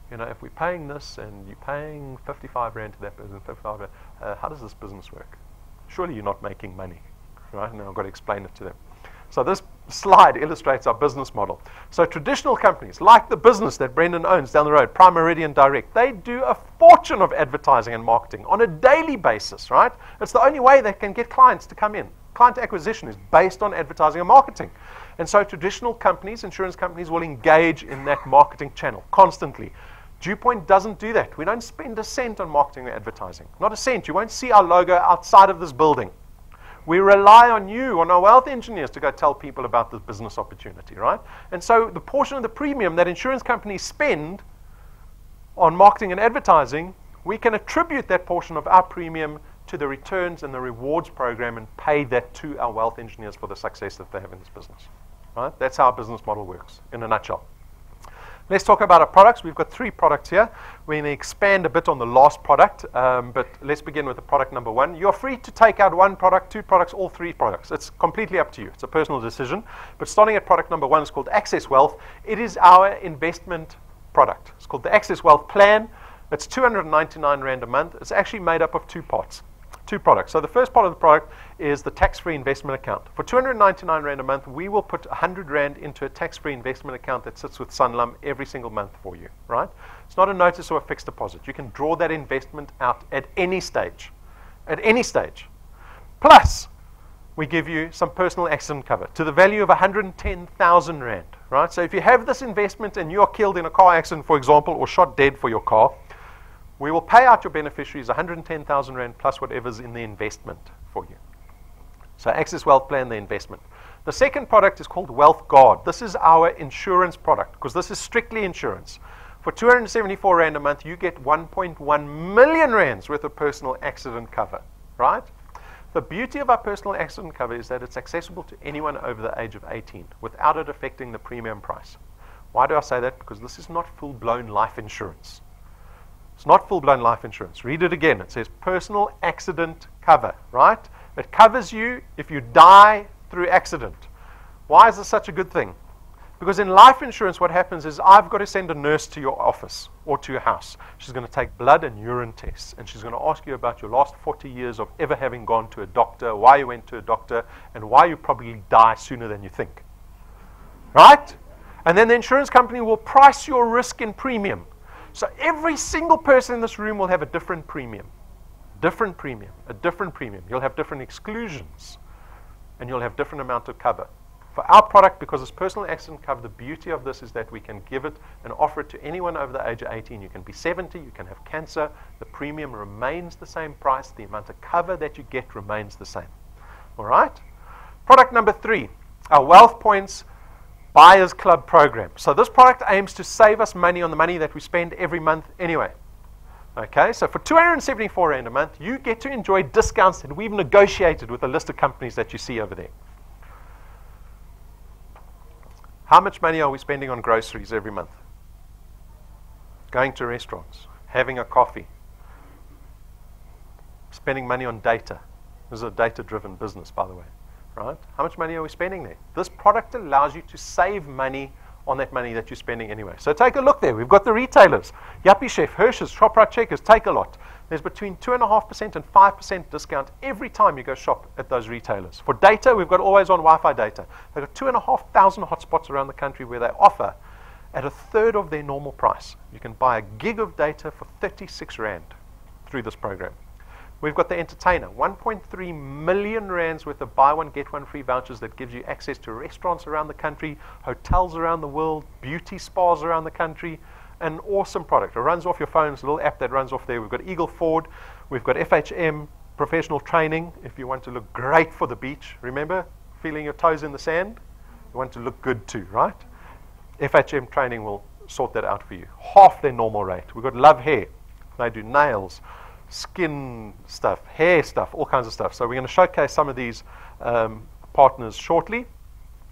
you know, if we're paying this and you're paying 55 Rand to that business, 55 Rand, how does this business work? Surely you're not making money, right? And I've got to explain it to them. So this slide illustrates our business model. So traditional companies, like the business that Brendan owns down the road, Prime Meridian Direct, they do a fortune of advertising and marketing on a daily basis, right? It's the only way they can get clients to come in. Client acquisition is based on advertising and marketing. And so traditional companies, insurance companies, will engage in that marketing channel constantly. DuePoint doesn't do that. We don't spend a cent on marketing or advertising. Not a cent. You won't see our logo outside of this building. We rely on you, on our wealth engineers, to go tell people about this business opportunity, right? And so the portion of the premium that insurance companies spend on marketing and advertising, we can attribute that portion of our premium to the returns and the rewards program and pay that to our wealth engineers for the success that they have in this business. Right? That's how our business model works in a nutshell. Let's talk about our products. We've got 3 products here. We're going to expand a bit on the last product, but let's begin with the product number 1. You're free to take out 1 product, 2 products, all 3 products. It's completely up to you. It's a personal decision. But starting at product number 1, it's called Access Wealth. It is our investment product. It's called the Access Wealth Plan. It's 299 Rand a month. It's actually made up of 2 parts. 2 products. So the first part of the product is the tax-free investment account. For 299 Rand a month, we will put 100 Rand into a tax-free investment account that sits with Sanlam every single month for you, right? It's not a notice or a fixed deposit. You can draw that investment out at any stage. At any stage. Plus, we give you some personal accident cover to the value of 110,000 Rand, right? So if you have this investment and you are killed in a car accident, for example, or shot dead for your car, we will pay out your beneficiaries 110,000 Rand plus whatever's in the investment for you. So Access Wealth Plan, the investment. The second product is called Wealth Guard. This is our insurance product because this is strictly insurance. For 274 Rand a month, you get 1.1 million Rands worth of personal accident cover, right? The beauty of our personal accident cover is that it's accessible to anyone over the age of 18 without it affecting the premium price. Why do I say that? Because this is not full-blown life insurance. It's not full-blown life insurance. Read it again. It says personal accident cover, right? It covers you if you die through accident. Why is this such a good thing? Because in life insurance, what happens is I've got to send a nurse to your office or to your house. She's going to take blood and urine tests, and she's going to ask you about your last 40 years of ever having gone to a doctor, why you went to a doctor, and why you probably die sooner than you think. Right? And then the insurance company will price your risk in premium. So every single person in this room will have a different premium. Different premium, a different premium. You'll have different exclusions, and you'll have different amount of cover. For our product, because it's personal accident cover, the beauty of this is that we can give it and offer it to anyone over the age of 18. You can be 70, you can have cancer. The premium remains the same price. The amount of cover that you get remains the same. All right? Product number 3, our Wealth Points Buyers Club program. So this product aims to save us money on the money that we spend every month anyway. Okay, so for 274 Rand a month, you get to enjoy discounts that we've negotiated with a list of companies that you see over there. How much money are we spending on groceries every month? Going to restaurants, having a coffee, spending money on data. This is a data-driven business, by the way, right? How much money are we spending there? This product allows you to save money on that money that you're spending anyway. So take a look there. We've got the retailers. Yuppie Chef, Hershey's, ShopRite Checkers, Take a Lot. There's between 2.5% and 5% discount every time you go shop at those retailers. For data, we've got always-on Wi-Fi data. They've got 2,500 hotspots around the country where they offer at a third of their normal price. You can buy a gig of data for 36 Rand through this program. We've got the entertainer, 1.3 million rands worth of buy one, get one free vouchers that gives you access to restaurants around the country, hotels around the world, beauty spas around the country. An awesome product. It runs off your phone. It's a little app that runs off there. We've got Eagle Ford. We've got FHM, professional training, if you want to look great for the beach. Remember, feeling your toes in the sand? You want to look good too, right? FHM training will sort that out for you. Half their normal rate. We've got Love Hair. They do nails, skin stuff, hair stuff, all kinds of stuff. So we're going to showcase some of these partners shortly.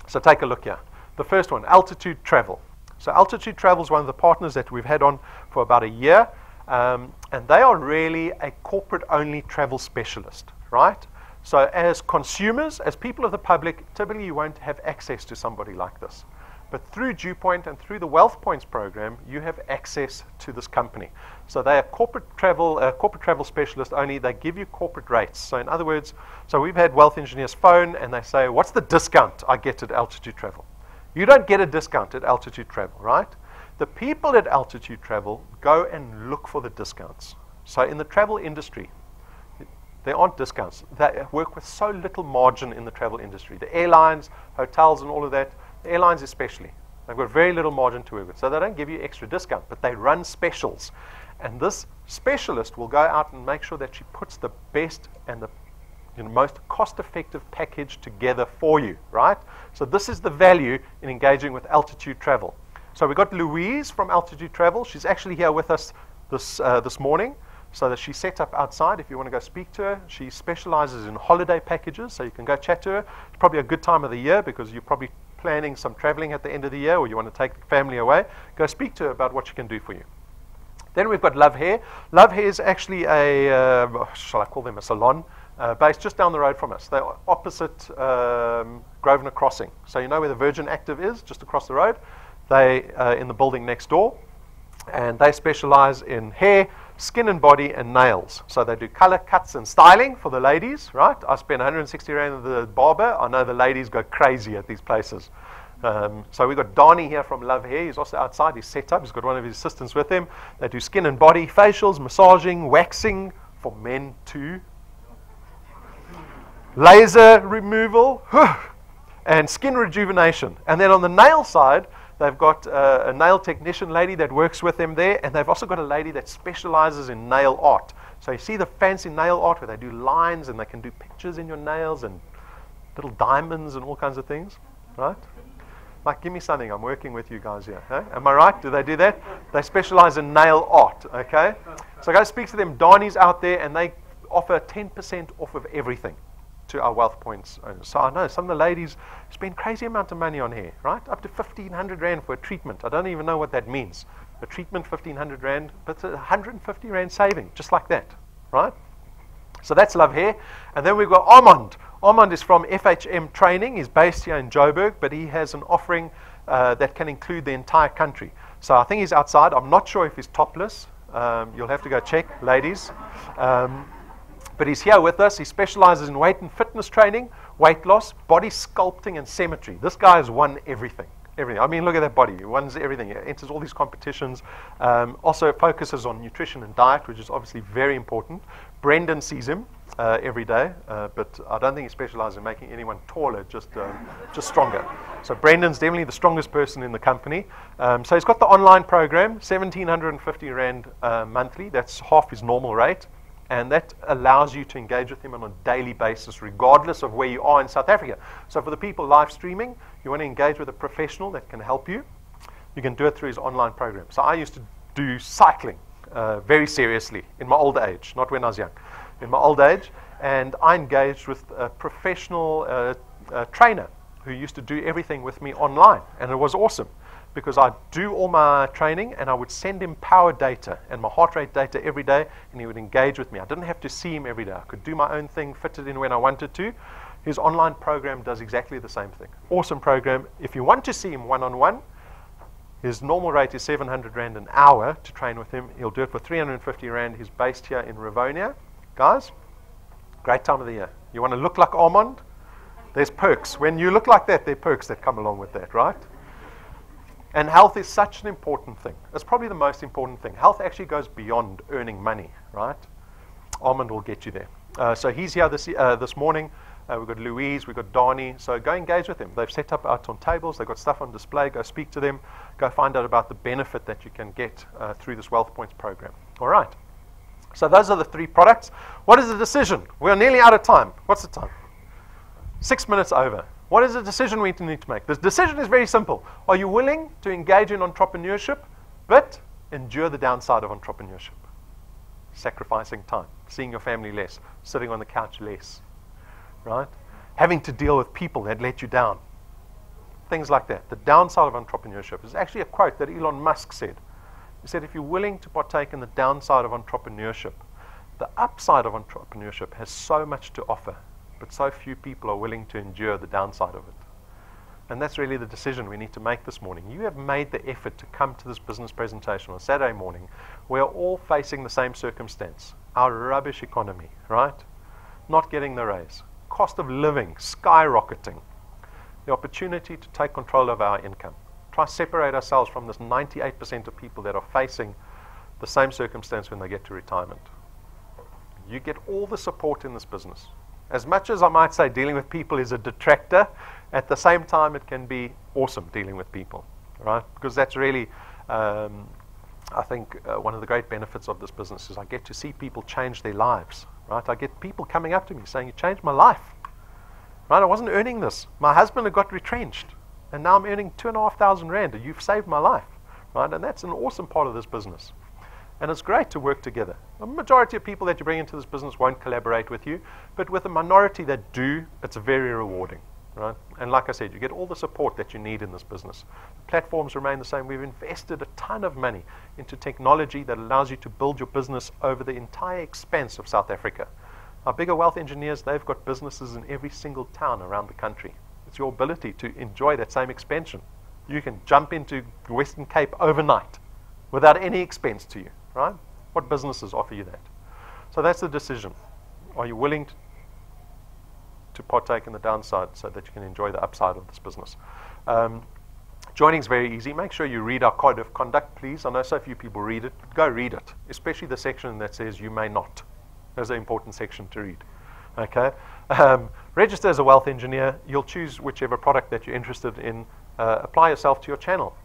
So take a look here. The first one, Altitude Travel. So Altitude Travel is one of the partners that we've had on for about a year. And they are really a corporate-only travel specialist, right? So as consumers, as people of the public, typically you won't have access to somebody like this. But through DuePoint and through the Wealth Points program, you have access to this company. So they are corporate travel specialist only. They give you corporate rates. So in other words, so we've had wealth engineers phone and they say, what's the discount I get at Altitude Travel? You don't get a discount at Altitude Travel, right? The people at Altitude Travel go and look for the discounts. So in the travel industry, there aren't discounts. They work with so little margin in the travel industry. The airlines, hotels, and all of that, the airlines especially, they've got very little margin to work with. So they don't give you extra discount, but they run specials. And this specialist will go out and make sure that she puts the best and the most cost-effective package together for you, right? So this is the value in engaging with Altitude Travel. So we got Louise from Altitude Travel. She's actually here with us this morning. So that she's set up outside if you want to go speak to her. She specializes in holiday packages, so you can go chat to her. It's probably a good time of the year because you're probably planning some traveling at the end of the year or you want to take the family away. Go speak to her about what she can do for you. Then we've got Love Hair. Love Hair is actually a, shall I call them a salon, based just down the road from us. They're opposite Grosvenor Crossing. So you know where the Virgin Active is, just across the road. They in the building next door. And they specialize in hair, skin and body, and nails. So they do color cuts and styling for the ladies, right? I spend 160 Rand at the barber. I know the ladies go crazy at these places. So we've got Donnie here from Love Hair. He's also outside. He's set up. He's got one of his assistants with him. They do skin and body, facials, massaging, waxing for men too, laser removal, and skin rejuvenation. And then on the nail side, they've got a nail technician lady that works with them there, and they've also got a lady that specializes in nail art. So you see the fancy nail art where they do lines and they can do pictures in your nails and little diamonds and all kinds of things, right? Like, give me something. I'm working with you guys here. Eh? Am I right? Do they do that? They specialize in nail art, okay? So go speak to them. Donnie's out there, and they offer 10% off of everything to our Wealth Points owners. So I know some of the ladies spend crazy amount of money on hair, right? Up to 1,500 Rand for a treatment. I don't even know what that means. A treatment, 1,500 Rand, but it's 150 Rand saving, just like that, right? So that's Love Hair. And then we've got Armand. Armand is from FHM Training. He's based here in Joburg, but he has an offering that can include the entire country. So I think he's outside. I'm not sure if he's topless. You'll have to go check, ladies. But he's here with us. He specializes in weight and fitness training, weight loss, body sculpting, and symmetry. This guy has won everything. Everything. I mean, look at that body. He wins everything. He enters all these competitions. Also focuses on nutrition and diet, which is obviously very important. Brendan sees him every day, but I don't think he specializes in making anyone taller, just stronger. So Brendan's definitely the strongest person in the company. So he's got the online program, 1,750 Rand monthly. That's half his normal rate. And that allows you to engage with him on a daily basis, regardless of where you are in South Africa. So for the people live streaming, you want to engage with a professional that can help you. You can do it through his online program. So I used to do cycling very seriously in my old age, not when I was young, in my old age. And I engaged with a professional trainer who used to do everything with me online. And it was awesome because I'd do all my training and I would send him power data and my heart rate data every day, and he would engage with me. I didn't have to see him every day. I could do my own thing, fit it in when I wanted to. His online program does exactly the same thing. Awesome program. If you want to see him one-on-one, his normal rate is 700 Rand an hour to train with him. He'll do it for 350 Rand. He's based here in Rivonia. Guys, great time of the year. You want to look like Armand? There's perks. When you look like that, there are perks that come along with that, right? And health is such an important thing. It's probably the most important thing. Health actually goes beyond earning money, right? Armand will get you there. So he's here this morning. We've got Louise, we've got Donnie. So go engage with them. They've set up out on tables. They've got stuff on display. Go speak to them. Go find out about the benefit that you can get through this Wealth Points program. All right. So those are the 3 products. What is the decision? We're nearly out of time. What's the time? 6 minutes over. What is the decision we need to make? The decision is very simple. Are you willing to engage in entrepreneurship, but endure the downside of entrepreneurship? Sacrificing time, seeing your family less, sitting on the couch less, right? Having to deal with people that let you down. Things like that. The downside of entrepreneurship is actually a quote that Elon Musk said. He said, if you're willing to partake in the downside of entrepreneurship, the upside of entrepreneurship has so much to offer, but so few people are willing to endure the downside of it. And that's really the decision we need to make this morning. You have made the effort to come to this business presentation on Saturday morning. We are all facing the same circumstance. Our rubbish economy, right? Not getting the raise. Cost of living skyrocketing. The opportunity to take control of our income. Try to separate ourselves from this 98% of people that are facing the same circumstance when they get to retirement. You get all the support in this business. As much as I might say dealing with people is a detractor, at the same time it can be awesome dealing with people, right? Because that's really, I think, one of the great benefits of this business is I get to see people change their lives, right? I get people coming up to me saying, you changed my life, right? I wasn't earning this. My husband had got retrenched, and now I'm earning 2,500 Rand. You've saved my life, right? And that's an awesome part of this business. And it's great to work together. The majority of people that you bring into this business won't collaborate with you, but with a minority that do, it's very rewarding, right? And like I said, you get all the support that you need in this business. The platforms remain the same. We've invested a ton of money into technology that allows you to build your business over the entire expanse of South Africa. Our bigger wealth engineers, they've got businesses in every single town around the country. It's your ability to enjoy that same expansion. You can jump into the Western Cape overnight without any expense to you. Right? What businesses offer you that? So that's the decision. Are you willing to partake in the downside so that you can enjoy the upside of this business? Joining is very easy. Make sure you read our code of conduct, please. I know so few people read it. Go read it, especially the section that says you may not. That's an important section to read. Okay. Register as a wealth engineer. You'll choose whichever product that you're interested in. Apply yourself to your channel.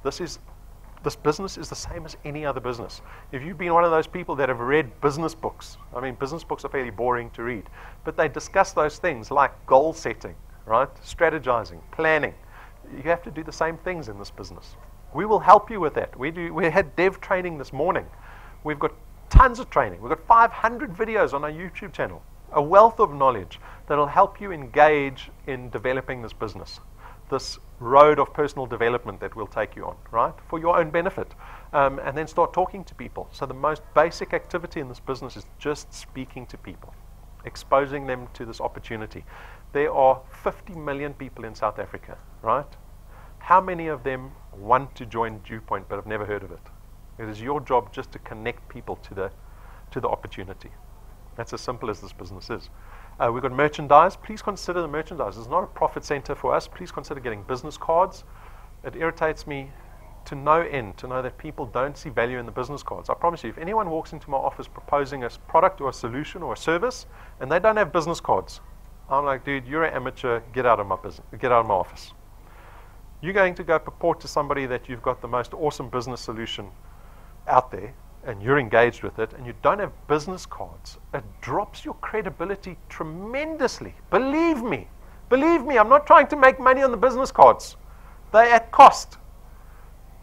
This business is the same as any other business. If you've been one of those people that have read business books, I mean, business books are fairly boring to read, but they discuss those things like goal setting, right? Strategizing, planning. You have to do the same things in this business. We will help you with that. We had dev training this morning. We've got tons of training. We've got 500 videos on our YouTube channel, a wealth of knowledge that will help you engage in developing this business, this road of personal development that we'll take you on, right, for your own benefit, and then start talking to people. So the most basic activity in this business is just speaking to people, exposing them to this opportunity. There are 50 million people in South Africa, right? How many of them want to join DuePoint but have never heard of it? It is your job just to connect people to the opportunity. That's as simple as this business is. We've got merchandise. Please consider the merchandise. It's not a profit center for us. Please consider getting business cards. It irritates me to no end to know that people don't see value in the business cards. I promise you, if anyone walks into my office proposing a product or a solution or a service and they don't have business cards, I'm like, dude, you're an amateur. Get out of my business. Get out of my office. You're going to go purport to somebody that you've got the most awesome business solution out there, and you're engaged with it, and you don't have business cards, it drops your credibility tremendously. Believe me, I'm not trying to make money on the business cards. They're at cost.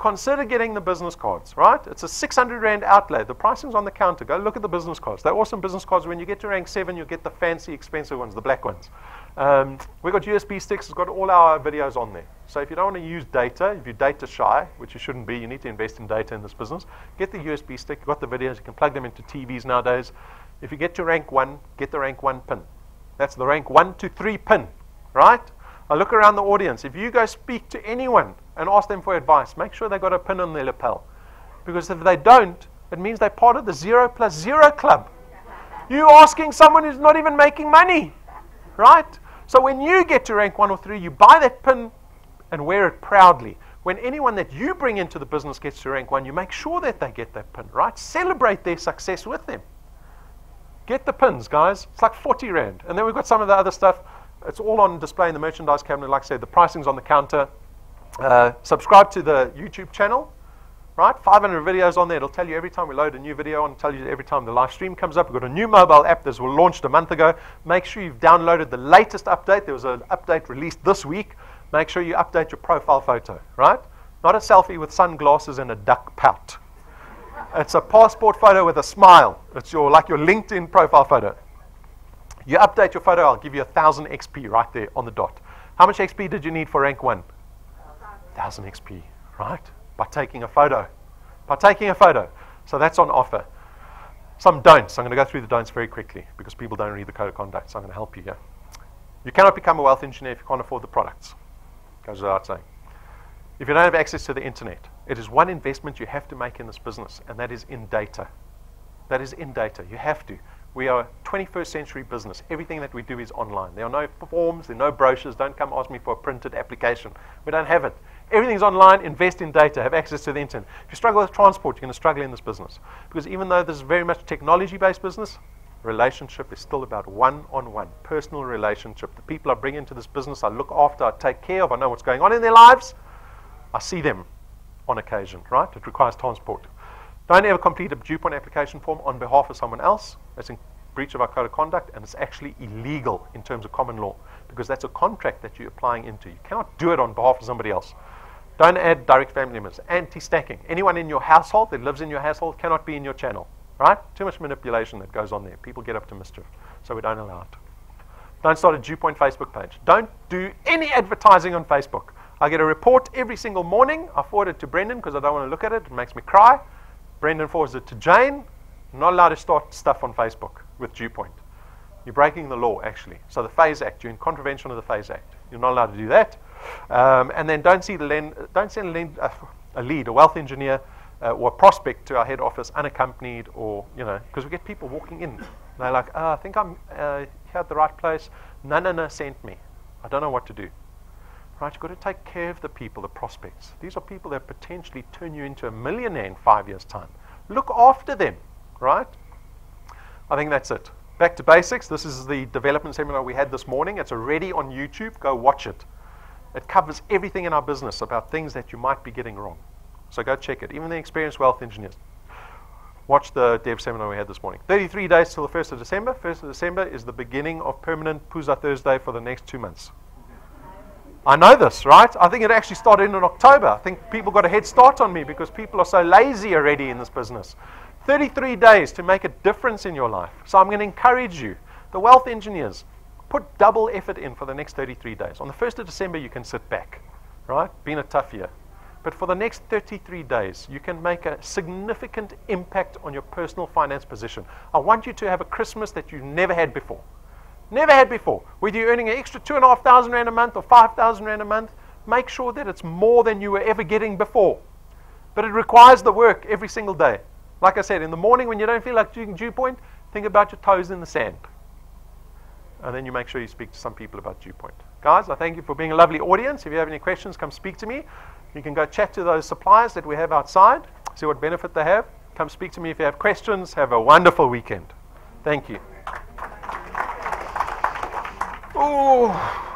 consider getting the business cards, right? It's a 600 Rand outlay. The pricing's on the counter. Go look at the business cards. They're awesome business cards. When you get to rank 7, you get the fancy, expensive ones, the black ones. We've got USB sticks. It's got all our videos on there. So if you don't want to use data, if you're data shy, which you shouldn't be, you need to invest in data in this business, get the USB stick. You've got the videos. You can plug them into TVs nowadays. If you get to rank 1, get the rank 1 pin. That's the rank 1 to 3 pin, right? I look around the audience. If you go speak to anyone and ask them for advice, make sure they got a pin on their lapel. Because if they don't, it means they're part of the 0+0 club. You're asking someone who's not even making money, right? So when you get to rank 1 or 3, you buy that pin and wear it proudly. When anyone that you bring into the business gets to rank 1, you make sure that they get that pin, right? Celebrate their success with them. Get the pins, guys. It's like 40 Rand. And then we've got some of the other stuff. It's all on display in the merchandise cabinet. Like I said, the pricing's on the counter. Subscribe to the YouTube channel, right? 500 videos on there. It'll tell you every time we load a new video on. It'll tell you every time the live stream comes up. We've got a new mobile app that was launched a month ago. Make sure you've downloaded the latest update. There was an update released this week. Make sure you update your profile photo, right? Not a selfie with sunglasses and a duck pout. It's a passport photo with a smile. It's like your LinkedIn profile photo. You update your photo, I'll give you 1,000 XP right there on the dot. How much XP did you need for rank 1? 1,000 XP, right? By taking a photo. By taking a photo. So that's on offer. Some don'ts. I'm going to go through the don'ts very quickly because people don't read the code of conduct, so I'm going to help you here. You cannot become a wealth engineer if you can't afford the products. Goes without saying. If you don't have access to the internet, it is one investment you have to make in this business, and that is in data. That is in data. You have to. We are a 21st century business. Everything that we do is online. There are no forms, there are no brochures. Don't come ask me for a printed application. We don't have it. Everything's online. Invest in data. Have access to the internet. If you struggle with transport, you're going to struggle in this business. Because even though this is very much technology-based business, relationship is still about one-on-one, personal relationship. The people I bring into this business, I look after, I take care of, I know what's going on in their lives. I see them on occasion, right? It requires transport. Don't ever complete a DuePoint application form on behalf of someone else. That's in breach of our code of conduct, and it's actually illegal in terms of common law because that's a contract that you're applying into. You cannot do it on behalf of somebody else. Don't add direct family members. Anti-stacking. Anyone in your household that lives in your household cannot be in your channel, right? Too much manipulation that goes on there. People get up to mischief, so we don't allow it. Don't start a DuePoint Facebook page. Don't do any advertising on Facebook. I get a report every single morning. I forward it to Brendan because I don't want to look at it. It makes me cry. Brendan forwards it to Jane. I'm not allowed to start stuff on Facebook with DuePoint. You're breaking the law, actually. So the Phase Act, you're in contravention of the Phase Act. You're not allowed to do that. And then don't send a lead, a wealth engineer, or a prospect to our head office unaccompanied, or, because we get people walking in. They're like, I think I'm here at the right place. No, sent me. I don't know what to do. Right, you've got to take care of the people, the prospects. These are people that potentially turn you into a millionaire in 5 years' time. Look after them, right? I think that's it. Back to basics. This is the development seminar we had this morning. It's already on YouTube. Go watch it. It covers everything in our business about things that you might be getting wrong. So go check it. Even the experienced wealth engineers. Watch the dev seminar we had this morning. 33 days till the 1st of December. 1st of December is the beginning of permanent Puza Thursday for the next 2 months. I know this, right? I think it actually started in October. I think people got a head start on me because people are so lazy already in this business. 33 days to make a difference in your life. So I'm going to encourage you, the wealth engineers, put double effort in for the next 33 days. On the 1st of December, you can sit back, right? Been a tough year. But for the next 33 days, you can make a significant impact on your personal finance position. I want you to have a Christmas that you've never had before. Never had before. Whether you're earning an extra 2,500 Rand a month or 5,000 Rand a month, make sure that it's more than you were ever getting before. But it requires the work every single day. Like I said, in the morning when you don't feel like doing DuePoint, think about your toes in the sand. And then you make sure you speak to some people about DuePoint. Guys, I thank you for being a lovely audience. If you have any questions, come speak to me. You can go chat to those suppliers that we have outside, see what benefit they have. Come speak to me if you have questions. Have a wonderful weekend. Thank you. Oh.